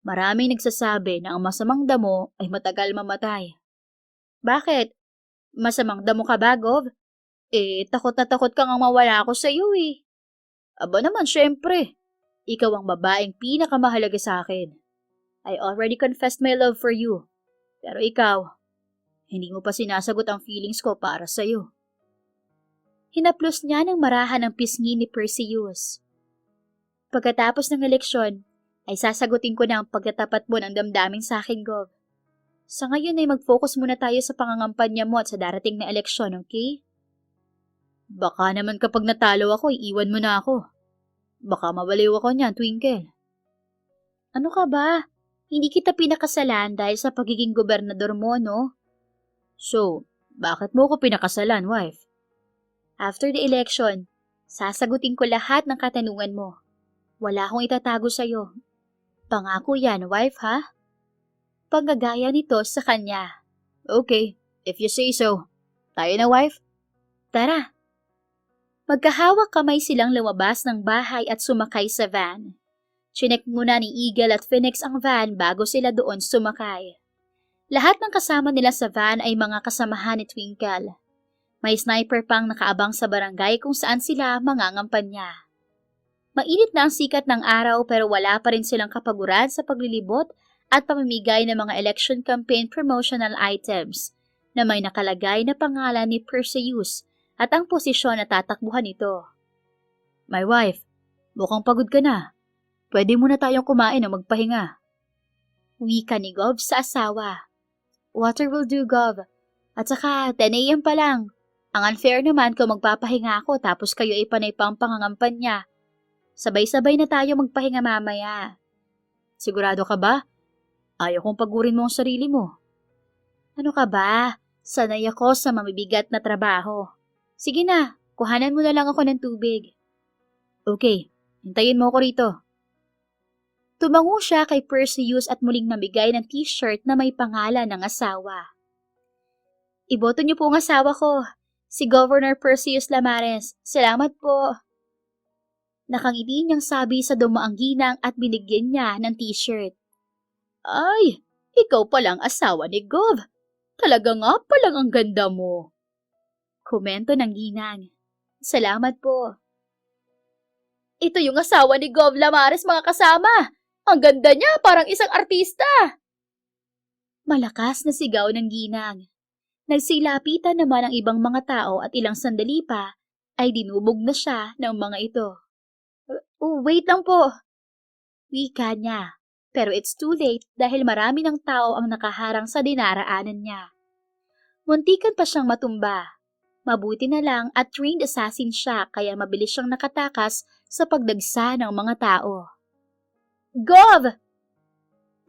Maraming nagsasabi na ang masamang damo ay matagal mamatay. Bakit? Masamang damo ka ba, Gov? Takot na takot kang mawala ako sa iyo eh. Aba naman, syempre. Ikaw ang babaeng pinakamahalaga sa akin. I already confessed my love for you. Pero ikaw, hindi mo pa sinasagot ang feelings ko para sa iyo. Hinaplos niya ng marahan ang pisngi ni Perseus. Pagkatapos ng eleksyon, ay sasagutin ko na ang pagtatapat mo ng damdamin sa akin, Gov. Sa ngayon ay mag-focus muna tayo sa pangangampanya mo at sa darating na eleksyon, okay? Baka naman kapag natalo ako, iiwan mo na ako. Baka mabaliw ako niyan, Twinkle. Ano ka ba? Hindi kita pinakasalan dahil sa pagiging gobernador mo, no? So, bakit mo ko pinakasalan, wife? After the election, sasagutin ko lahat ng katanungan mo. Wala akong itatago sa'yo. Pangako yan, wife, ha? Panggagaya nito sa kanya. Okay, if you say so. Tayo na, wife? Tara. Magkahawak kamay silang lumabas ng bahay at sumakay sa van. Chinek muna ni Eagle at Phoenix ang van bago sila doon sumakay. Lahat ng kasama nila sa van ay mga kasamahan ni Twinkle. May sniper pang nakaabang sa barangay kung saan sila mangangampanya. Mainit na ang sikat ng araw pero wala pa rin silang kapaguran sa paglilibot at pamimigay ng mga election campaign promotional items na may nakalagay na pangalan ni Perseus at ang posisyon na tatakbuhan nito. My wife, mukhang pagod ka na. Pwede muna tayong kumain o magpahinga. Wika ni Gov sa asawa. Water will do, Gov. At saka 10 a.m. pa lang. Ang unfair naman kung magpapahinga ako tapos kayo ay panay pang pangangampanya. Sabay-sabay na tayo magpahinga mamaya. Sigurado ka ba? Ayaw kong pagurin mo ang sarili mo. Ano ka ba? Sanay ako sa mamibigat na trabaho. Sige na, kuhanan mo na lang ako ng tubig. Okay, hintayin mo ako rito. Tumango siya kay Perseus at muling namigay ng t-shirt na may pangalan ng asawa. Iboto niyo po ang asawa ko, si Governor Perseus Lamares. Salamat po. Nakangiti niyang sabi sa dumaang ginang at binigyan niya ng t-shirt. Ay, ikaw palang asawa ni Gov. Talaga nga palang ang ganda mo. Komento ng ginang. Salamat po. Ito yung asawa ni Gov Lamares, mga kasama. Ang ganda niya, parang isang artista. Malakas na sigaw ng ginang. Nagsilapitan naman ang ibang mga tao at ilang sandali pa ay dinubog na siya ng mga ito. Wait lang po. Wika niya. Pero it's too late dahil marami ng tao ang nakaharang sa dinaraanan niya. Muntikan pa siyang matumba. Mabuti na lang at trained assassin siya kaya mabilis siyang nakatakas sa pagdagsa ng mga tao. Gov!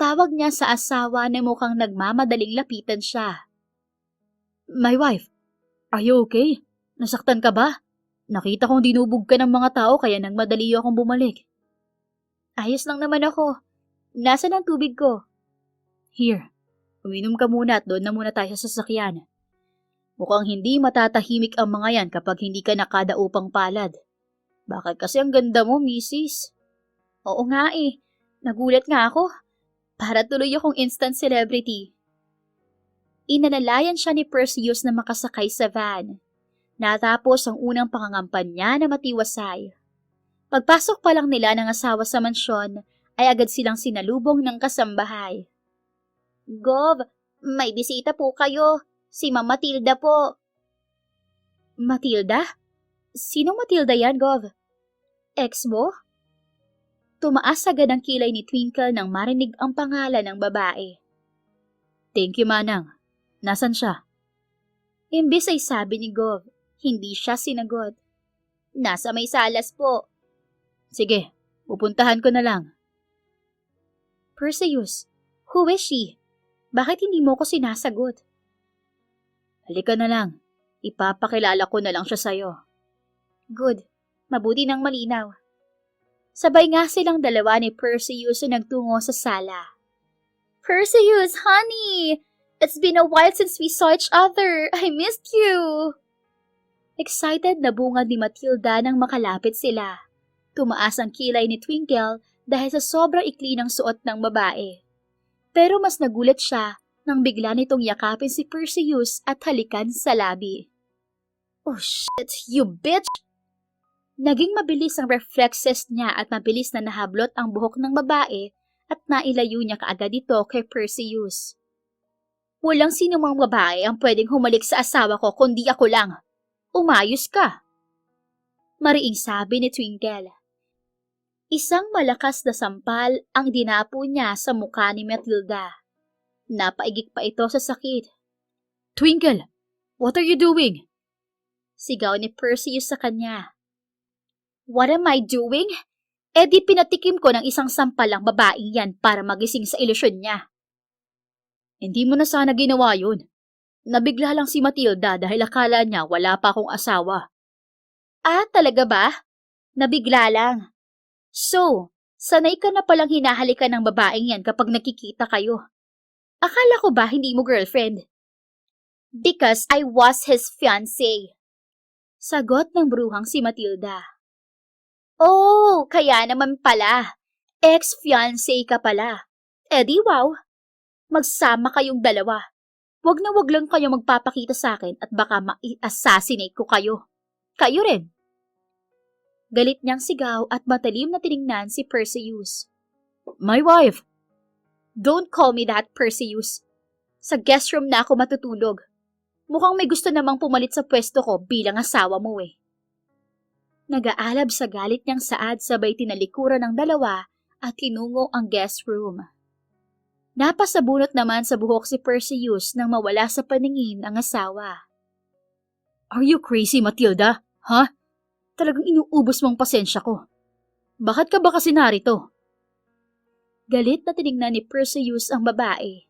Tawag niya sa asawa na mukhang nagmamadaling lapitan siya. My wife, are you okay? Nasaktan ka ba? Nakita kong dinubog ka ng mga tao kaya nagmadali akong bumalik. Ayos lang naman ako. Nasaan ang tubig ko? Here, uminom ka muna at doon na muna tayo sa sasakyan. Mukhang hindi matatahimik ang mga yan kapag hindi ka nakadaupang palad. Bakit kasi ang ganda mo, misis? Oo nga eh. Nagulat nga ako. Para tuloy akong instant celebrity. Inalalayan siya ni Perseus na makasakay sa van. Natapos ang unang pangangampanya na matiwasay. Pagpasok pa lang nila ng asawa sa mansyon, ay agad silang sinalubong ng kasambahay. Gov, may bisita po kayo. Si Ma'am Matilda po. Matilda? Sinong Matilda yan, Gov? Ex mo? Tumaas agad ang kilay ni Twinkle nang marinig ang pangalan ng babae. Thank you, Manang. Nasaan siya? Imbis ay sabi ni Gov, hindi siya sinagot. Nasa may salas po. Sige, pupuntahan ko na lang. Perseus, who is she? Bakit hindi mo ko sinasagot? Halika na lang. Ipapakilala ko na lang siya sa'yo. Good. Mabuti nang malinaw. Sabay nga silang dalawa ni Perseus na nagtungo sa sala. Perseus, honey! It's been a while since we saw each other. I missed you! Excited na bungad ni Matilda nang makalapit sila. Tumaas ang kilay ni Twinkle dahil sa sobrang ikli ng suot ng babae. Pero mas nagulat siya nang bigla nitong yakapin si Perseus at halikan sa labi. Oh shit, you bitch! Naging mabilis ang reflexes niya at mabilis na nahablot ang buhok ng babae at nailayo niya kaagad ito kay Perseus. Walang sinumang babae ang pwedeng humalik sa asawa ko kundi ako lang. Umayos ka! Mariing sabi ni Twinkle. Isang malakas na sampal ang dinapo niya sa mukha ni Matilda. Napaigik pa ito sa sakit. Twinkle, what are you doing? Sigaw ni Perseus sa kanya. What am I doing? Eh di pinatikim ko ng isang sampalang babaeng yan para magising sa ilusyon niya. Hindi mo na sana ginawa yun. Nabigla lang si Matilda dahil akala niya wala pa akong asawa. Ah, talaga ba? Nabigla lang. So, sanay ka na palang hinahalikan ng babaeng yan kapag nakikita kayo. Akala ko ba hindi mo girlfriend? Because I was his fiancé. Sagot ng bruhang si Matilda. Oh, kaya naman pala. Ex-fiancé ka pala. Eh di wow, magsama kayong dalawa. Wag na wag lang kayo magpapakita sa akin at baka ma-assassinate ko kayo. Kayo rin. Galit niyang sigaw at matalim na tiningnan si Perseus. My wife! Don't call me that, Perseus. Sa guest room na ako matutulog. Mukhang may gusto namang pumalit sa pwesto ko bilang asawa mo eh. Nag-aalab sa galit niyang saad sabay tinalikuran ng dalawa at tinungo ang guest room. Napasabunot naman sa buhok si Perseus nang mawala sa paningin ang asawa. Are you crazy, Matilda? Ha? Talagang inuubos mong pasensya ko. Bakit ka ba kasi narito? Galit na tiningnan ni Perseus ang babae.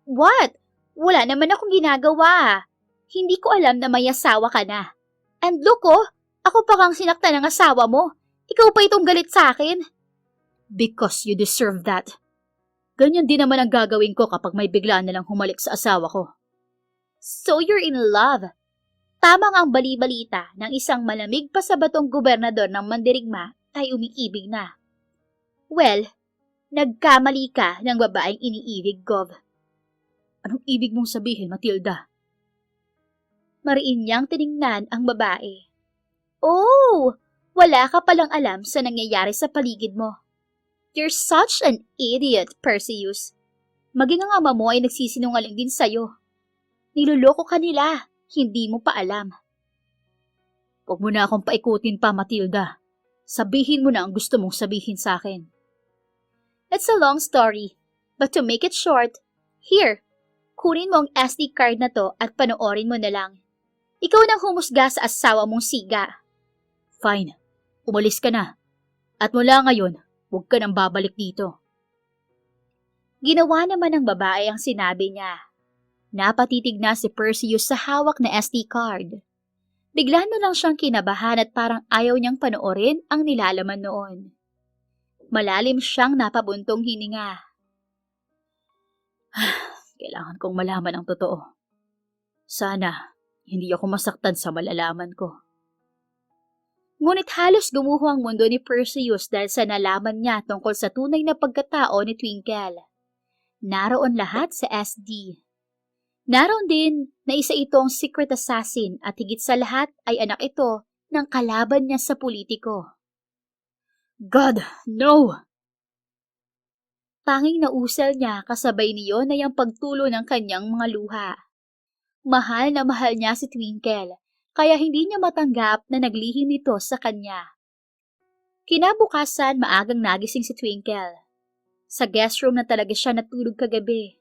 What? Wala naman akong ginagawa. Hindi ko alam na may asawa ka na. And look oh, ako pa kang sinaktan ng asawa mo. Ikaw pa itong galit sa akin. Because you deserve that. Ganyan din naman ang gagawin ko kapag may bigla na lang humalik sa asawa ko. So you're in love. Tama nga ang bali-balita ng isang malamig pa sa batong gobernador ng Mandirigma ay umiibig na. Well, nagkamali ka ng babaeng iniibig, Gov. Anong ibig mong sabihin, Matilda? Mariin niyang tiningnan ang babae. Oh, wala ka palang alam sa nangyayari sa paligid mo. You're such an idiot, Perseus. Maging ang ama mo ay nagsisinungaling din sa'yo. Niloloko ka nila, hindi mo pa alam. Huwag mo na akong paikutin pa, Matilda. Sabihin mo na ang gusto mong sabihin sa akin. It's a long story, but to make it short, here, kunin mo ang SD card na to at panoorin mo na lang. Ikaw nang humusga sa asawa mong siga. Fine, umalis ka na. At mula ngayon, huwag ka nang babalik dito. Ginawa naman ng babae ang sinabi niya. Napatitig na si Perseus sa hawak na SD card. Bigla na lang siyang kinabahan at parang ayaw niyang panoorin ang nilalaman noon. Malalim siyang napabuntong hininga. Kailangan kong malaman ang totoo. Sana, hindi ako masaktan sa malalaman ko. Ngunit halos gumuho ang mundo ni Perseus dahil sa nalaman niya tungkol sa tunay na pagkatao ni Twinkle. Naroon lahat sa SD. Naroon din na isa itong secret assassin at higit sa lahat ay anak ito ng kalaban niya sa politiko. God, no! Tanging nausal niya kasabay niyon ay ang pagtulo ng kanyang mga luha. Mahal na mahal niya si Twinkle. Kaya hindi niya matanggap na naglihim ito sa kanya. Kinabukasan, maagang nagising si Twinkle. Sa guest room na talaga siya natulog kagabi.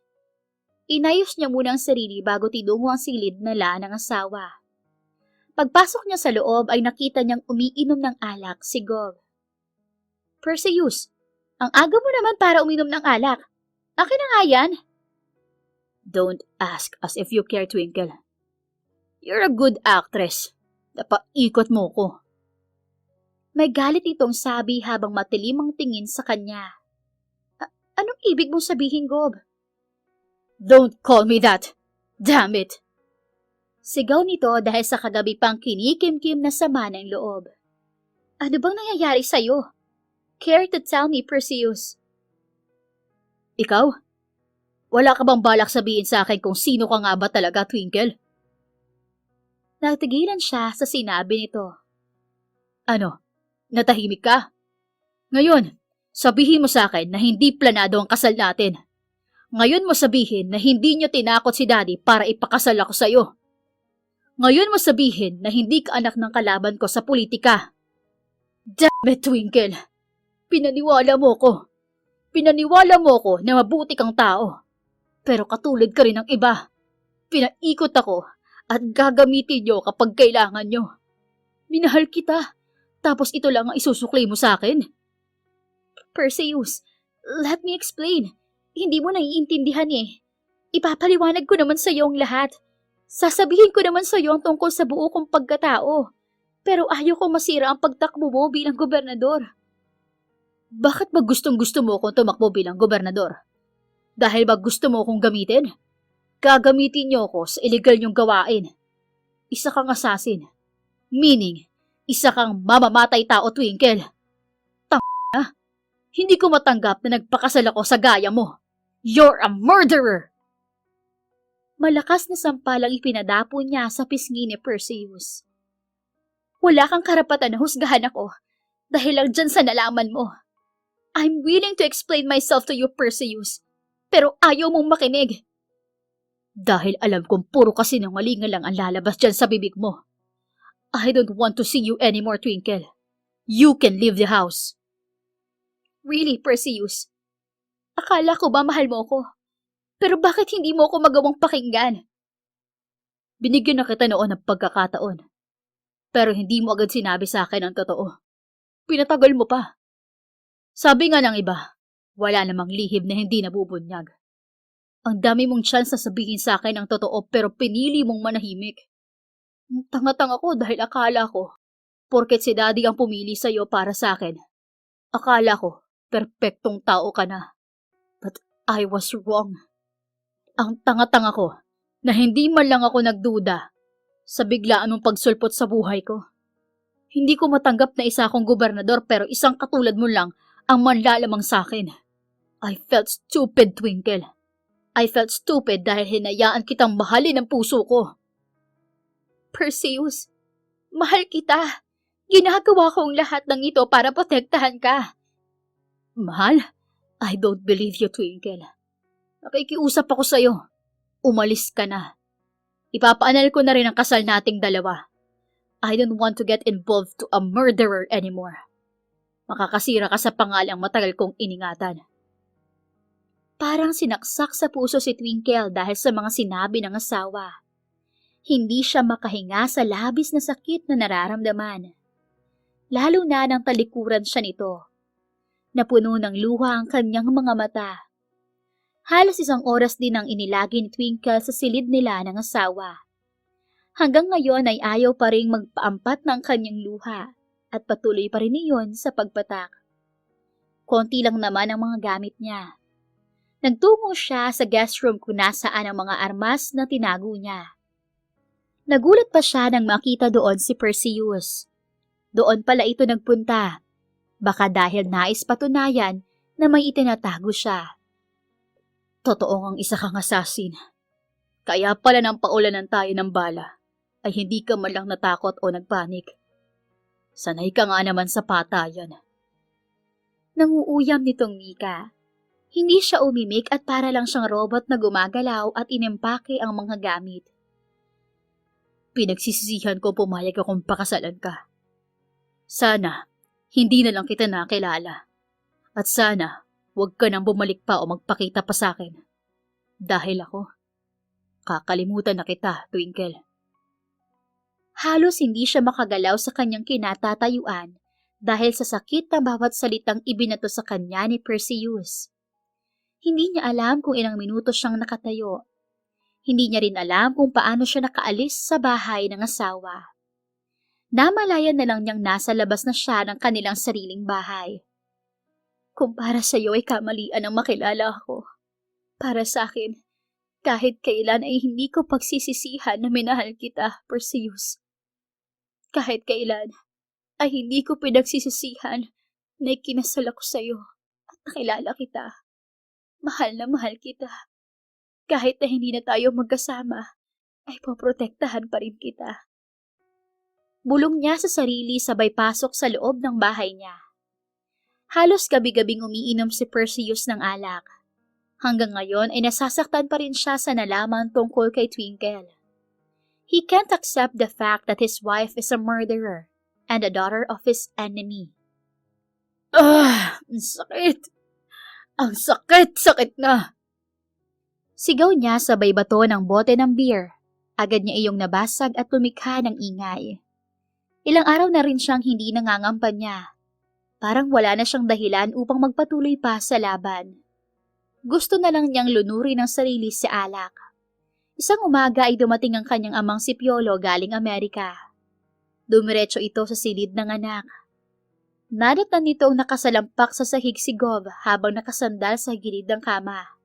Inayos niya muna ang sarili bago tinungo ang silid nila ng asawa. Pagpasok niya sa loob ay nakita niyang umiinom ng alak si Gov. Perseus, ang aga mo naman para uminom ng alak. Akin na nga yan. Don't ask as if you care, Twinkle. You're a good actress. Napaikot mo ko. May galit itong sabi habang matilim ang tingin sa kanya. Anong ibig mong sabihin, Gob? Don't call me that! Damn it! Sigaw nito dahil sa kagabi pang kinikimkim na sama ng loob. Ano bang nangyayari sa'yo? Care to tell me, Perseus? Ikaw? Wala ka bang balak sabihin sa akin kung sino ka nga ba talaga, Twinkle? Natigilan siya sa sinabi nito. Ano? Natahimik ka? Ngayon, sabihin mo sa akin na hindi planado ang kasal natin. Ngayon mo sabihin na hindi niyo tinakot si Daddy para ipakasal ako sa'yo. Ngayon mo sabihin na hindi ka anak ng kalaban ko sa politika. Damn it, Twinkle! Pinaniwala mo ko. Pinaniwala mo ko na mabuti kang tao. Pero katulad ka rin ng iba. Pinaikot ako at gagamitin niyo kapag kailangan niyo. Minahal kita, tapos ito lang ang isusukli mo sa akin. Perseus, let me explain. Hindi mo naiintindihan eh. Ipapaliwanag ko naman sa iyo ang lahat. Sasabihin ko naman sa iyo ang tungkol sa buo kong pagkatao. Pero ayaw ko masira ang pagtakbo mo bilang gobernador. Bakit ba gustong-gusto mo akong tumakbo bilang gobernador? Dahil ba gusto mo akong gamitin? Gagamitin niyo ako sa illegal niyong gawain. Isa kang assassin. Meaning, isa kang mamamatay tao, Twinkle. Hindi ko matanggap na nagpakasal ako sa gaya mo. You're a murderer! Malakas na sampalang ipinadapo niya sa pisngi ni Perseus. Wala kang karapatan na husgahan ako dahil lang dyan sa nalaman mo. I'm willing to explain myself to you, Perseus, pero ayaw mong makinig. Dahil alam kong puro kasinungalingan lang ang lalabas dyan sa bibig mo. I don't want to see you anymore, Twinkle. You can leave the house. Really, Perseus? Akala ko ba mahal mo ko? Pero bakit hindi mo ako magawang pakinggan? Binigyan na kita noon ng pagkakataon. Pero hindi mo agad sinabi sa akin ang totoo. Pinatagal mo pa. Sabi nga ng iba, wala namang lihim na hindi nabubunyag. Ang dami mong chance na sabihin sa akin ang totoo pero pinili mong manahimik. Tanga-tanga ko dahil akala ko, porket si Daddy ang pumili sa'yo para sa akin. Akala ko, perpektong tao ka na. But I was wrong. Ang tanga-tanga ko na hindi man lang ako nagduda sa biglaan mong pagsulpot sa buhay ko. Hindi ko matanggap na isa akong gobernador pero isang katulad mo lang ang manlalamang sa akin. I felt stupid, Twinkle. I felt stupid dahil hinayaan kitang mahalin ang puso ko. Perseus, mahal kita. Ginagawa ko ang lahat ng ito para protektahan ka. Mahal? I don't believe you, Twinkle. Nakikiusap ako sa'yo. Umalis ka na. Ipapaanal ko na rin ang kasal nating dalawa. I don't want to get involved to a murderer anymore. Makakasira ka sa pangalang matagal kong iningatan. Parang sinaksak sa puso si Twinkle dahil sa mga sinabi ng asawa. Hindi siya makahinga sa labis na sakit na nararamdaman. Lalo na nang talikuran siya nito. Napuno ng luha ang kanyang mga mata. Halos 1 oras din ang inilagi ni Twinkle sa silid nila ng asawa. Hanggang ngayon ay ayaw pa rin magpaampat ng kanyang luha at patuloy pa rin iyon sa pagpatak. Konti lang naman ang mga gamit niya. Nagtungo siya sa guest room kung nasaan ang mga armas na tinago niya. Nagulat pa siya nang makita doon si Perseus. Doon pala ito nagpunta. Baka dahil nais patunayan na may itinatago siya. Totoong ang isa kang assassin. Kaya pala nang paulanan tayo ng bala ay hindi ka man lang natakot o nagpanik. Sanay ka nga naman sa patayan. Nanguuyam nitong Mika. Hindi siya umimik at para lang siyang robot na gumagalaw at inimpake ang mga gamit. Pinagsisisihan ko pumayag akong pakasalan ka. Sana, hindi na lang kita nakilala. At sana, huwag ka nang bumalik pa o magpakita pa sa akin. Dahil ako, kakalimutan na kita, Twinkle. Halos hindi siya makagalaw sa kanyang kinatatayuan dahil sa sakit ng bawat salitang ibinato sa kanya ni Perseus. Hindi niya alam kung ilang minuto siyang nakatayo. Hindi niya rin alam kung paano siya nakaalis sa bahay ng asawa. Namalayan na lang niyang nasa labas na siya ng kanilang sariling bahay. Kung para sa iyo ay kamalian ang makilala ako. Para sa akin, kahit kailan ay hindi ko pagsisisihan na minahal kita, Perseus. Kahit kailan ay hindi ko pinagsisisihan na ikinasal ako sa iyo at nakilala kita. Mahal na mahal kita. Kahit na hindi na tayo magkasama, ay poprotektahan pa rin kita. Bulong niya sa sarili sabay pasok sa loob ng bahay niya. Halos gabi-gabing umiinom si Perseus ng alak. Hanggang ngayon ay nasasaktan pa rin siya sa nalaman tungkol kay Twinkle. He can't accept the fact that his wife is a murderer and a daughter of his enemy. Ang sakit! Ang sakit na! Sigaw niya sabay bato ng bote ng beer. Agad niya iyong nabasag at lumikha ng ingay. Ilang araw na rin siyang hindi nangangampanya. Parang wala na siyang dahilan upang magpatuloy pa sa laban. Gusto na lang niyang lunurin ang sarili sa alak. Isang umaga ay dumating ang kanyang amang si Piolo galing Amerika. Dumiretso ito sa silid ng anak. Nadatnan nito ang nakasalampak sa sahig si Gov habang nakasandal sa gilid ng kama.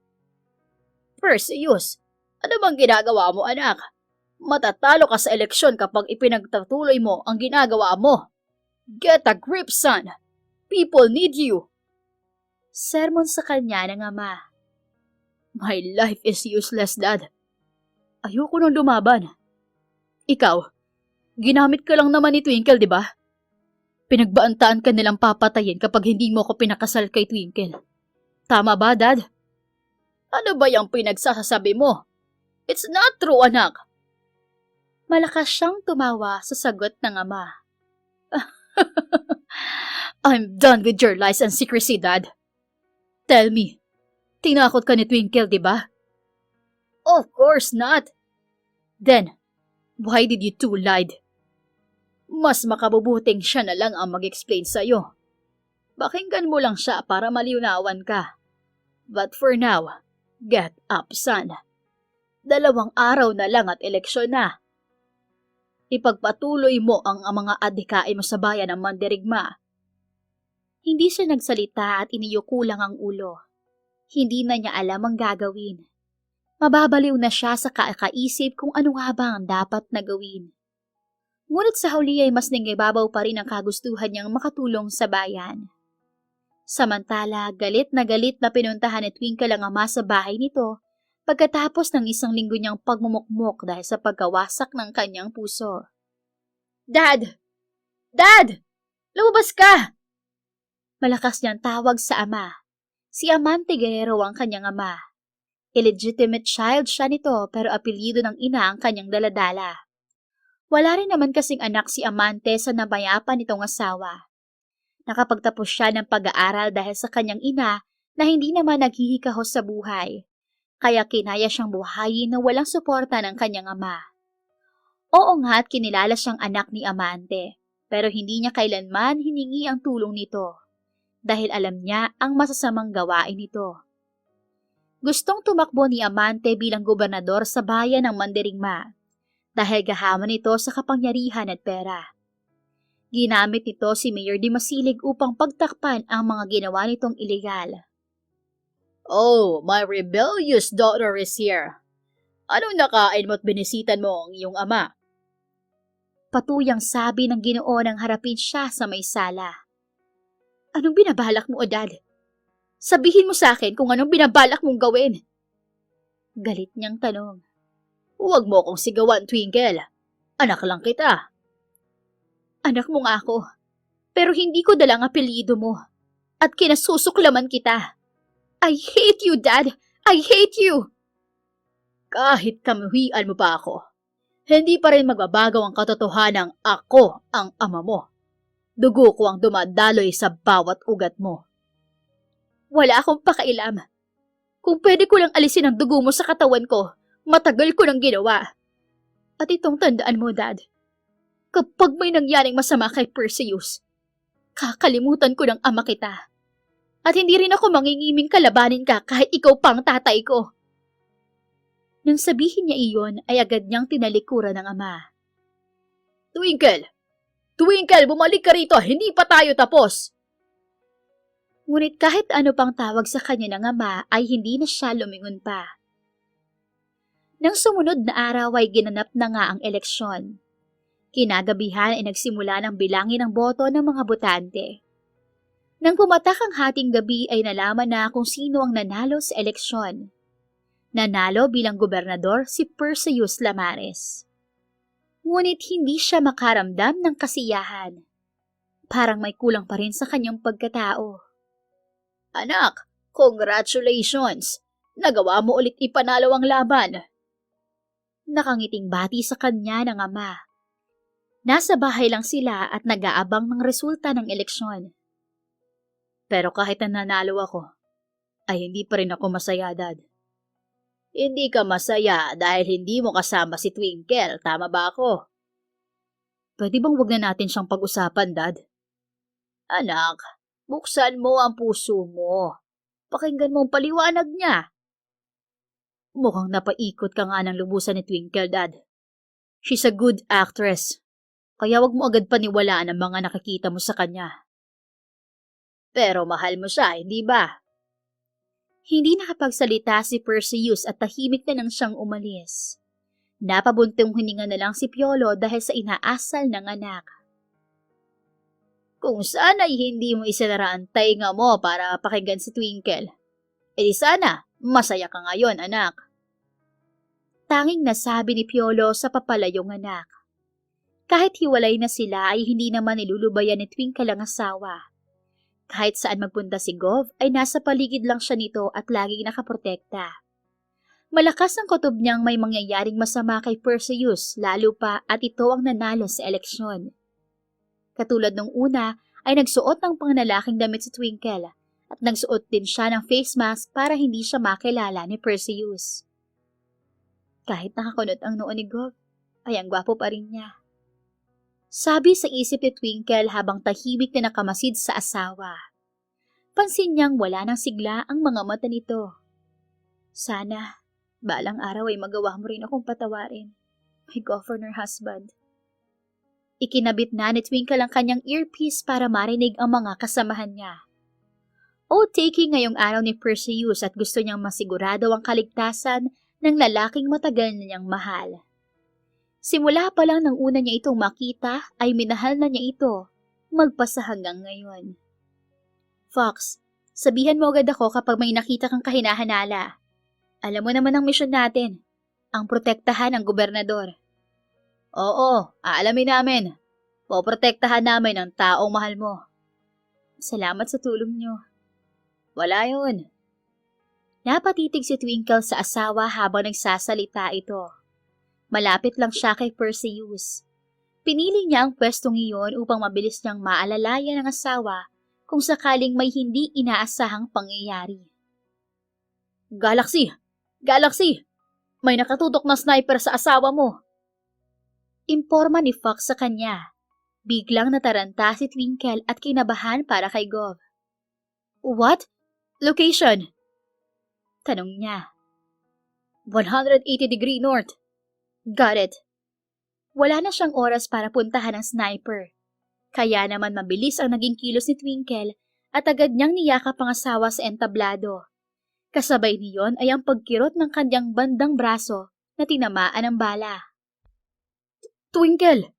Perseus, ano bang ginagawa mo, anak? Matatalo ka sa eleksyon kapag ipinagtatuloy mo ang ginagawa mo. Get a grip, son. People need you. Sermon sa kanya ng ama. My life is useless, Dad. Ayoko nang lumaban. Ikaw, ginamit ka lang naman ni Twinkle, di ba? Pinagbaantaan ka nilang papatayin kapag hindi mo ako pinakasal kay Twinkle. Tama ba, Dad? Ano ba yung pinagsasabi mo? It's not true, anak. Malakas siyang tumawa sa sagot ng ama. I'm done with your lies and secrecy, Dad. Tell me, tinakot ka ni Twinkle, di ba? Of course not. Then, why did you two lied? Mas makabubuting siya na lang ang mag-explain sa'yo. Pakinggan mo lang siya para maliwnawan ka. But for now, get up, son. 2 araw na lang at eleksyon na. Ipagpatuloy mo ang mga adhikain mo sa bayan ng Mandirigma. Hindi siya nagsalita at iniyuko lang ang ulo. Hindi na niya alam ang gagawin. Mababaliw na siya sa kakaisip kung ano nga ba ang dapat na gawin. Ngunit sa huli ay mas nangibabaw pa rin ang kagustuhan niyang makatulong sa bayan. Samantala, galit na pinuntahan ni Twinkle ang ama sa bahay nito pagkatapos ng 1 linggo niyang pagmumukmok dahil sa pagkawasak ng kanyang puso. Dad! Dad! Lumabas ka! Malakas niyang tawag sa ama. Si Amante Guerrero ang kanyang ama. Illegitimate child siya nito pero apelyido ng ina ang kanyang daladala. Wala rin naman kasing anak si Amante sa nabayapan nitong asawa. Nakapagtapos siya ng pag-aaral dahil sa kanyang ina na hindi naman naghihikahos sa buhay. Kaya kinaya siyang buhayin na walang suporta ng kanyang ama. Oo nga at kinilala siyang anak ni Amante, pero hindi niya kailanman hiningi ang tulong nito. Dahil alam niya ang masasamang gawain nito. Gustong tumakbo ni Amante bilang gobernador sa bayan ng Mandirigma dahil gahaman nito sa kapangyarihan at pera. Ginamit nito si Mayor Dimasilig upang pagtakpan ang mga ginawa nitong ilegal. Oh, my rebellious daughter is here. Anong nakain mo't binisitan mo ang iyong ama? Patuyang sabi ng Ginoo nang harapin siya sa may sala. Anong binabalak mo, Dad? Sabihin mo sa akin kung anong binabalak mong gawin. Galit niyang tanong. Huwag mo akong sigawan, Twinkle. Anak lang kita. Anak mo nga ako, pero hindi ko dalang apelyido mo. At kinasusuklaman kita. I hate you, Dad! I hate you! Kahit kamuhian mo pa ako, hindi pa rin magbabago ang katotohanang ako ang ama mo. Dugo ko ang dumadaloy sa bawat ugat mo. Wala akong pakailam. Kung pwede ko lang alisin ang dugo mo sa katawan ko, matagal ko nang ginawa. At itong tandaan mo, Dad. Kapag may nangyaring masama kay Perseus, kakalimutan ko ng ama kita. At hindi rin ako mangingiming kalabanin ka kahit ikaw pang tatay ko. Nang sabihin niya iyon, ay agad niyang tinalikuran ng ama. Twinkle! Twinkle, bumalik ka rito! Hindi pa tayo tapos! Ngunit kahit ano pang tawag sa kanya ng ama ay hindi na siya lumingon pa. Nang sumunod na araw ay ginanap na nga ang eleksyon. Kinagabihan ay nagsimula ng bilangin ng boto ng mga botante. Nang pumatak ang hating gabi ay nalaman na kung sino ang nanalo sa eleksyon. Nanalo bilang gobernador si Perseus Lamares. Ngunit hindi siya makaramdam ng kasiyahan. Parang may kulang pa rin sa kanyang pagkatao. Anak, congratulations! Nagawa mo ulit ipanalo ang laban. Nakangiting bati sa kanya ng ama. Nasa bahay lang sila at nag-aabang ng resulta ng eleksyon. Pero kahit na nanalo ako, ay hindi pa rin ako masaya, Dad. Hindi ka masaya dahil hindi mo kasama si Twinkle, tama ba ako? Pwede bang wag na natin siyang pag-usapan, Dad? Anak, buksan mo ang puso mo. Pakinggan mo ang paliwanag niya. Mukhang napaikot ka nga ng lubusan ni Twinkle, Dad. She's a good actress. Kaya wag mo agad paniwalaan ang mga nakikita mo sa kanya. Pero mahal mo siya, hindi ba? Hindi nakapagsalita si Perseus at tahimik na nang siyang umalis. Napabuntong hininga na lang si Piolo dahil sa inaasal ng anak. Kung sana'y hindi mo isinara ang tainga mo para pakinggan si Twinkle. E di sana, masaya ka ngayon, anak. Tanging nasabi ni Piolo sa papalayong anak. Kahit hiwalay na sila ay hindi naman nilulubayan ni Twinkle ang asawa. Kahit saan magpunta si Gov ay nasa paligid lang siya nito at laging nakaprotekta. Malakas ang kutob niyang may mangyayaring masama kay Perseus lalo pa at ito ang nanalo sa eleksyon. Katulad nung una ay nagsuot ng pangnalaking damit si Twinkle at nagsuot din siya ng face mask para hindi siya makilala ni Perseus. Kahit nakakunot ang noo ni Gov, ay ang gwapo pa rin niya. Sabi sa isip ni Twinkle habang tahimik na nakamasid sa asawa. Pansin niyang wala nang sigla ang mga mata nito. Sana, balang araw ay magawa mo rin akong patawarin, my governor husband. Ikinabit na ni Twinkle ang kanyang earpiece para marinig ang mga kasamahan niya. Taking ngayong araw ni Perseus at gusto niyang masigurado ang kaligtasan ng lalaking matagal na niyang mahal. Simula pa lang nang una niya itong makita ay minahal na niya ito, magpasa hanggang ngayon. Fox, sabihan mo agad ako kapag may nakita kang kahinahanala. Alam mo naman ang misyon natin, ang protektahan ng gobernador. Oo, aalamin namin. Poprotektahan namin ang taong mahal mo. Salamat sa tulong niyo. Wala yun. Napatitig si Twinkle sa asawa habang nagsasalita ito. Malapit lang siya kay Perseus. Pinili niya ang pwestong iyon upang mabilis niyang maalalayan ng asawa kung sakaling may hindi inaasahang pangyayari. Galaxy! Galaxy! May nakatutok na sniper sa asawa mo! Imporma ni Fox sa kanya. Biglang nataranta si Twinkle at kinabahan para kay Gov. What? Location? Tanong niya. 180 degree north. Got it. Wala na siyang oras para puntahan ang sniper. Kaya naman mabilis ang naging kilos ni Twinkle at agad niyang niyakap ang asawa sa entablado. Kasabay niyon ay ang pagkirot ng kanyang bandang braso na tinamaan ng bala. Twinkle!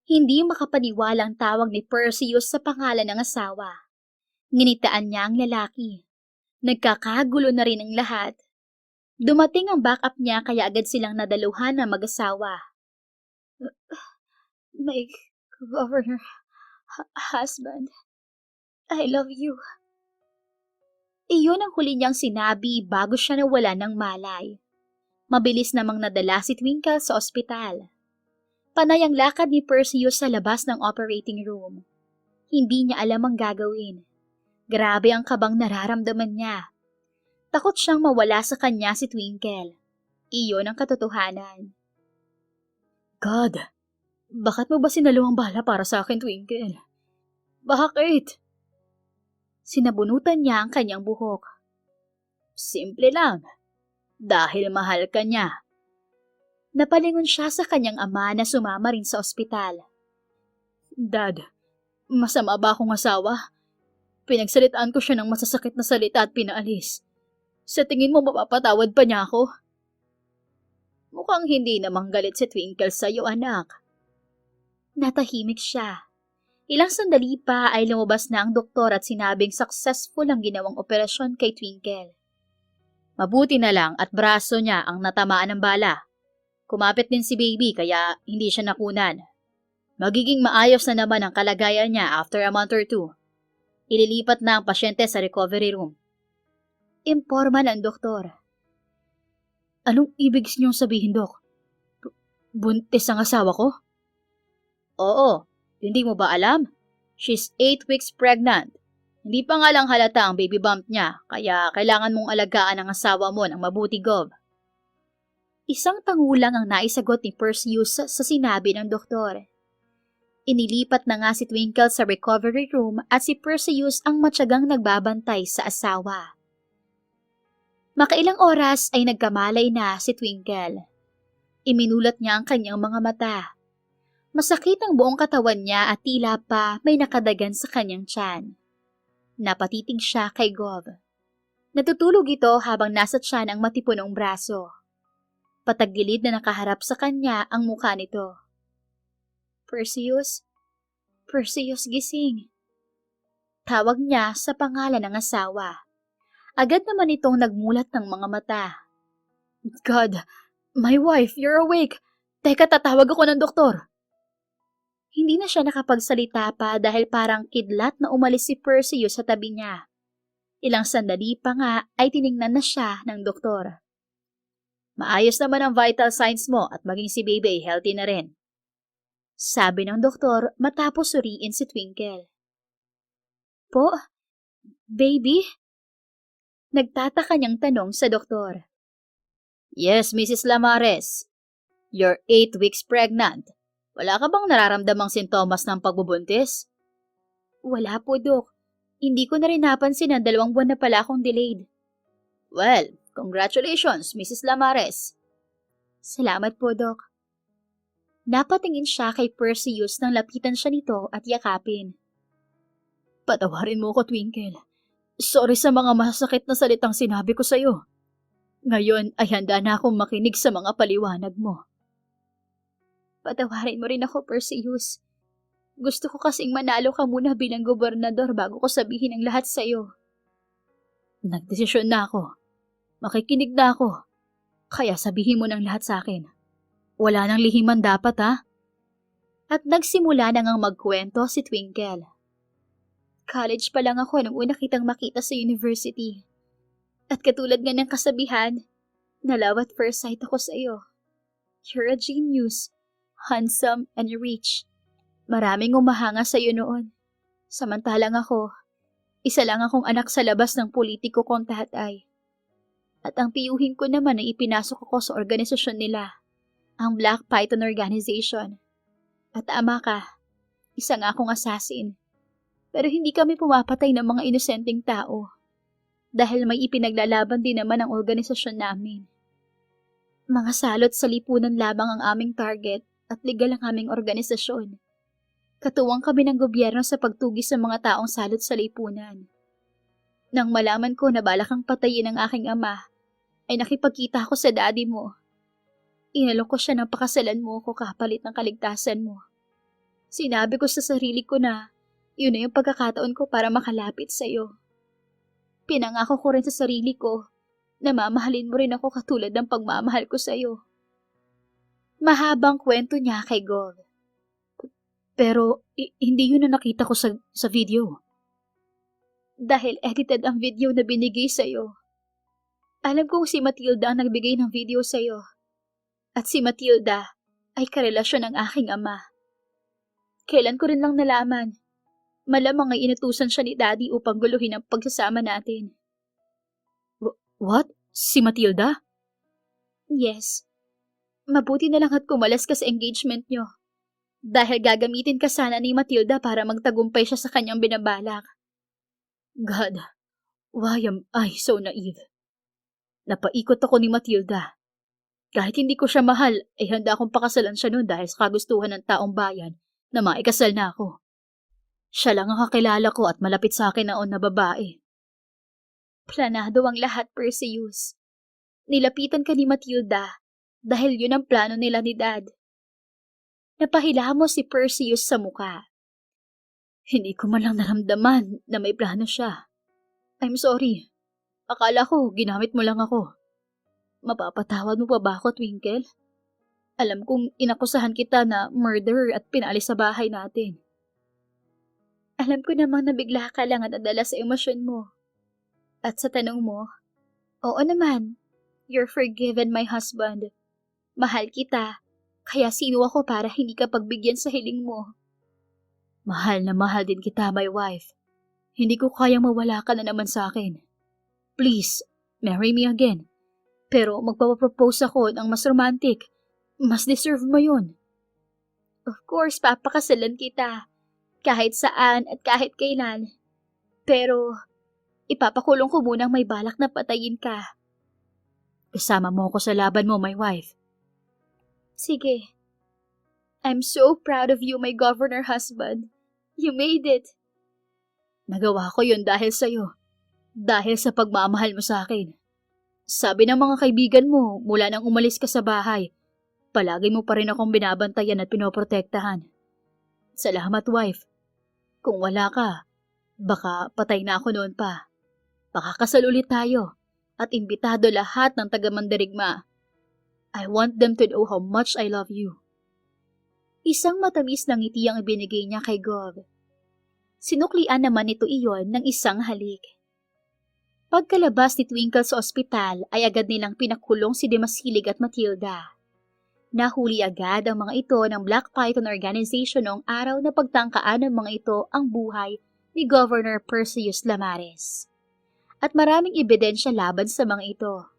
Hindi makapaniwala ang tawag ni Perseus sa pangalan ng asawa. Nginitaan niya ang lalaki. Nagkakagulo na rin ang lahat. Dumating ang backup niya kaya agad silang nadaluhan na mag-asawa. My governor husband, I love you. Iyon ang huli niyang sinabi bago siya nawala ng malay. Mabilis namang nadala si Twinkle sa ospital. Panay ang lakad ni Perseus sa labas ng operating room. Hindi niya alam ang gagawin. Grabe ang kabang nararamdaman niya. Takot siyang mawala sa kanya si Twinkle. Iyon ang katotohanan. God, bakit mo ba sinalo ang bala para sa akin, Twinkle? Bakit? Sinabunutan niya ang kanyang buhok. Simple lang. Dahil mahal ka niya. Napalingon siya sa kanyang ama na sumama rin sa ospital. Dad, masama ba akong asawa? Pinagsalitaan ko siya ng masasakit na salita at pinaalis. Sa tingin mo mapapatawad pa niya ako? Mukhang hindi namang galit si Twinkle sa'yo, anak. Natahimik siya. Ilang sandali pa ay lumabas na ang doktor at sinabing successful ang ginawang operasyon kay Twinkle. Mabuti na lang at braso niya ang natamaan ng bala. Kumapit din si baby kaya hindi siya nakunan. Magiging maayos na naman ang kalagayan niya after a month or 2. Ililipat na ang pasyente sa recovery room. Imporma ng doktor. Anong ibig niyong sabihin, Dok? Buntis ang asawa ko? Oo, hindi mo ba alam? She's 8 weeks pregnant. Hindi pa nga lang halata ang baby bump niya, kaya kailangan mong alagaan ang asawa mo ng mabuti, Gov. Isang tangulang ang naisagot ni Perseus sa sinabi ng doktor. Inilipat na nga si Twinkle sa recovery room at si Perseus ang matyagang nagbabantay sa asawa. Makailang oras ay nagkamalay na si Twinkle. Iminulat niya ang kanyang mga mata. Masakit ang buong katawan niya at tila pa may nakadagan sa kanyang tiyan. Napatitig siya kay Gov. Natutulog ito habang nasa tiyan ang matipunong braso. Patagilid na nakaharap sa kanya ang mukha nito. Perseus, Perseus, gising. Tawag niya sa pangalan ng asawa. Agad naman itong nagmulat ng mga mata. God, my wife, you're awake. Teka, tatawag ako ng doktor. Hindi na siya nakapagsalita pa dahil parang kidlat na umalis si Perseus sa tabi niya. Ilang sandali pa nga ay tiningnan na siya ng doktor. Maayos naman ang vital signs mo at maging si baby healthy na rin. Sabi ng doktor matapos suriin si Twinkle. Po, baby? Nagtataka niyang tanong sa doktor. Yes, Mrs. Lamares. You're 8 weeks pregnant. Wala ka bang nararamdamang sintomas ng pagbubuntis? Wala po, Dok. Hindi ko na rin napansin na 2 buwan na pala akong delayed. Well, congratulations, Mrs. Lamares. Salamat po, Dok. Napatingin siya kay Perseus nang lapitan siya nito at yakapin. Patawarin mo ko, Twinkle. Sorry sa mga masakit na salitang sinabi ko sa'yo. Ngayon ay handa na akong makinig sa mga paliwanag mo. Patawarin mo rin ako, Perseus. Gusto ko kasing manalo ka muna bilang gobernador bago ko sabihin ang lahat sa'yo. Nagdesisyon na ako. Makikinig na ako. Kaya sabihin mo ng lahat sa akin. Wala nang lihiman dapat, ha? At nagsimula na ngang magkwento si Twinkle. College pa lang ako nung una kitang makita sa university. At katulad nga ng kasabihan, nalaw at first sight ako sa iyo. You're a genius, handsome and rich. Maraming umahanga sa iyo noon. Samantalang ako, isa lang akong anak sa labas ng politiko kong tatay. At ang tiyuhin ko naman ay ipinasok ako sa organisasyon nila, ang Black Python Organization. At ama ka, isa nga akong assassin. Pero hindi kami pumapatay ng mga inosenteng tao. Dahil may ipinaglalaban din naman ang organisasyon namin. Mga salot sa lipunan lamang ang aming target at legal ang aming organisasyon. Katuwang kami ng gobyerno sa pagtugis sa mga taong salot sa lipunan. Nang malaman ko na balak kang patayin ang aking ama, ay nakipagkita ako sa daddy mo. Inalok ko siya ng pakasalan mo ko kapalit ng kaligtasan mo. Sinabi ko sa sarili ko na yun na yung pagkakataon ko para makalapit sa iyo. Pinangako ko rin sa sarili ko na mamahalin mo rin ako katulad ng pagmamahal ko sa iyo. Mahabang kwento niya kay Gold. Pero hindi yun na nakita ko sa video. Dahil edited ang video na binigay sa iyo. Alam kong si Matilda ang nagbigay ng video sa iyo. At si Matilda ay karelasyon ng aking ama. Kailan ko rin lang nalaman. Malamang ay inutusan siya ni Daddy upang guluhin ang pagsasama natin. What? Si Matilda? Yes. Mabuti na lang at kumalas ka sa engagement nyo. Dahil gagamitin ka sana ni Matilda para magtagumpay siya sa kanyang binabalak. God, why am I so naive? Napaikot ako ni Matilda. Kahit hindi ko siya mahal, ay handa akong pakasalan siya noon dahil sa kagustuhan ng taong bayan na maikasal na ako. Siya lang ang kakilala ko at malapit sa akin noon na babae. Planado ang lahat, Perseus. Nilapitan ka ni Matilda dahil yun ang plano nila ni Dad. Napahila mo si Perseus sa muka. Hindi ko man lang naramdaman na may plano siya. I'm sorry. Akala ko ginamit mo lang ako. Mapapatawad mo pa ba ako, Twinkle? Alam kong inakusahan kita na murderer at pinalis sa bahay natin. Alam ko namang nabigla ka lang at nadala sa emosyon mo. At sa tanong mo, oo naman, you're forgiven, my husband. Mahal kita, kaya sino ako para hindi ka pagbigyan sa hiling mo? Mahal na mahal din kita, my wife. Hindi ko kayang mawala ka na naman sa akin. Please, marry me again. Pero magpapropose ako ng mas romantic. Mas deserve mo yun. Of course, papakasalan kita. Kahit saan at kahit kailan. Pero, ipapakulong ko munang may balak na patayin ka. Kasama mo ako sa laban mo, my wife. Sige. I'm so proud of you, my governor husband. You made it. Nagawa ko yun dahil sa'yo. Dahil sa pagmamahal mo sa akin. Sabi ng mga kaibigan mo mula nang umalis ka sa bahay, palagi mo pa rin akong binabantayan at pinoprotektahan. Salamat, wife. Kung wala ka, baka patay na ako noon pa. Baka kasal ulit tayo at imbitado lahat ng taga-mandirigma. I want them to know how much I love you. Isang matamis na ngiti ang ibinigay niya kay Gov. Sinuklian naman nito iyon ng isang halik. Pagkalabas ni Twinkle sa ospital ay agad nilang pinakulong si Demasilig at Matilda. Nahuli agad ang mga ito ng Black Python Organization noong araw na pagtangkaan ng mga ito ang buhay ni Governor Perseus Lamares. At maraming ebidensya laban sa mga ito.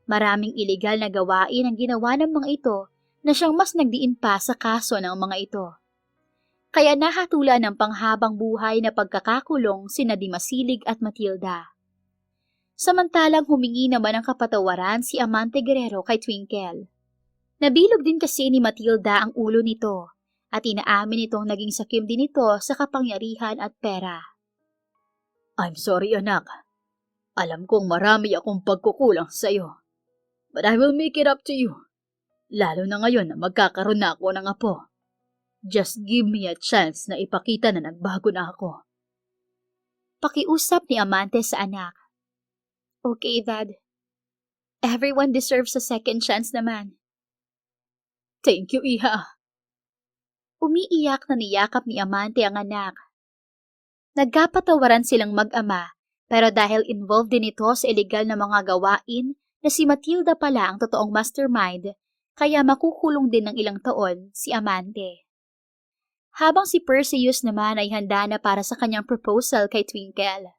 Maraming iligal na gawain ang ginawa ng mga ito na siyang mas nagdiin pa sa kaso ng mga ito. Kaya nahatula ng panghabang buhay na pagkakakulong sina Demasilig at Matilda. Samantalang humingi naman ng kapatawaran si Amante Guerrero kay Twinkle. Nabilog din kasi ni Matilda ang ulo nito at inaamin itong naging sakim din ito sa kapangyarihan at pera. I'm sorry, anak. Alam kong marami akong pagkukulang sa'yo. But I will make it up to you. Lalo na ngayon na magkakaroon na ako ng apo. Just give me a chance na ipakita na nagbago na ako. Pakiusap ni Amante sa anak. Okay, Dad. Everyone deserves a second chance naman. Thank you, Iha. Umiiyak na niyakap ni Amante ang anak. Nagkapatawaran silang mag-ama, pero dahil involved din ito sa illegal na mga gawain na si Matilda pala ang totoong mastermind, kaya makukulong din ng ilang taon si Amante. Habang si Perseus naman ay handa na para sa kanyang proposal kay Twinkle.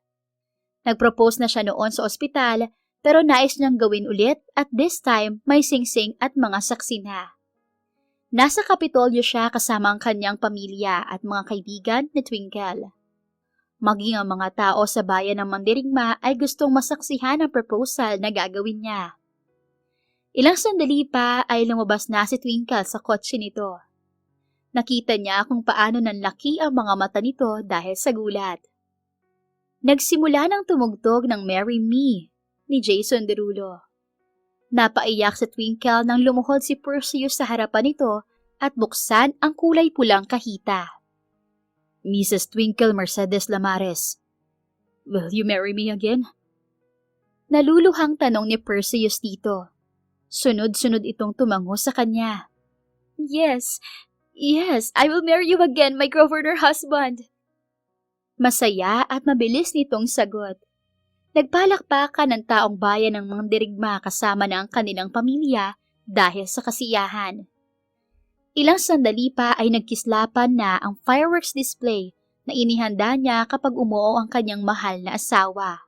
Nagpropose na siya noon sa ospital, pero nais niyang gawin ulit at this time may singsing at mga saksi na. Nasa Kapitolyo siya kasama ang kanyang pamilya at mga kaibigan ni Twinkle. Maging ang mga tao sa bayan ng Mandirigma ay gustong masaksihan ang proposal na gagawin niya. Ilang sandali pa ay lumabas na si Twinkle sa kotse nito. Nakita niya kung paano nanlaki ang mga mata nito dahil sa gulat. Nagsimula ng tumugtog ng Marry Me ni Jason Derulo. Napaiyak si Twinkle nang lumuhod si Perseus sa harapan nito at buksan ang kulay pulang kahita. Mrs. Twinkle Mercedes Lamares, will you marry me again? Naluluhang tanong ni Perseus dito. Sunod-sunod itong tumango sa kanya. Yes, I will marry you again, my governor husband. Masaya at mabilis nitong sagot. Nagpalakpakan ng taong bayan ng Mandirigma kasama na ang kanilang pamilya dahil sa kasiyahan. Ilang sandali pa ay nagkislapan na ang fireworks display na inihanda niya kapag umuo ang kanyang mahal na asawa.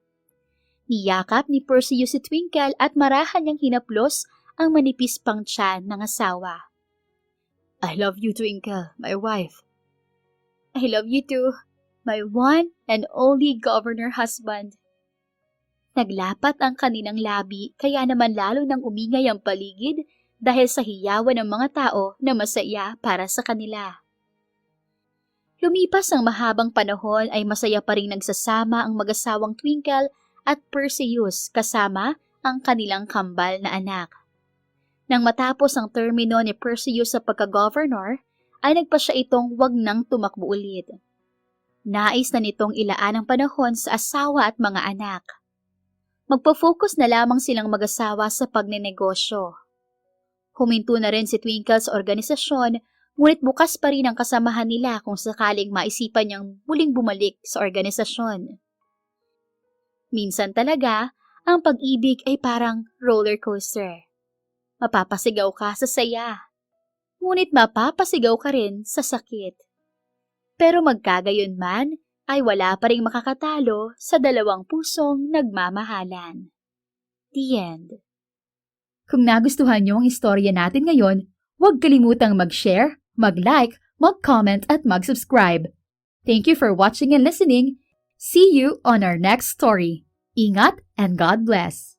Niyakap ni Perseus si Twinkle at marahan niyang hinaplos ang manipis pang tiyan ng asawa. I love you, Twinkle, my wife. I love you too, my one and only governor husband. Naglapat ang kanilang labi kaya naman lalo nang umingay ang paligid dahil sa hiyawan ng mga tao na masaya para sa kanila. Lumipas ang mahabang panahon ay masaya pa rin nagsasama ang mag-asawang Twinkle at Perseus kasama ang kanilang kambal na anak. Nang matapos ang termino ni Perseus sa pagka-governor, ay nagpa siya itong wag nang tumakbo ulit. Nais na nitong ilaan ang panahon sa asawa at mga anak. Magpo-focus na lamang silang mag-asawa sa pagnenegosyo. Huminto na rin si Twinkle sa organisasyon, ngunit bukas pa rin ang kasamahan nila kung sakaling maisipan niyang muling bumalik sa organisasyon. Minsan talaga, ang pag-ibig ay parang roller coaster. Mapapasigaw ka sa saya, ngunit mapapasigaw ka rin sa sakit. Pero magkagayon man, ay wala pa ring makakatalo sa dalawang pusong nagmamahalan. The end. Kung nagustuhan niyo ang istorya natin ngayon, huwag kalimutang mag-share, mag-like, mag-comment at mag-subscribe. Thank you for watching and listening. See you on our next story. Ingat and God bless!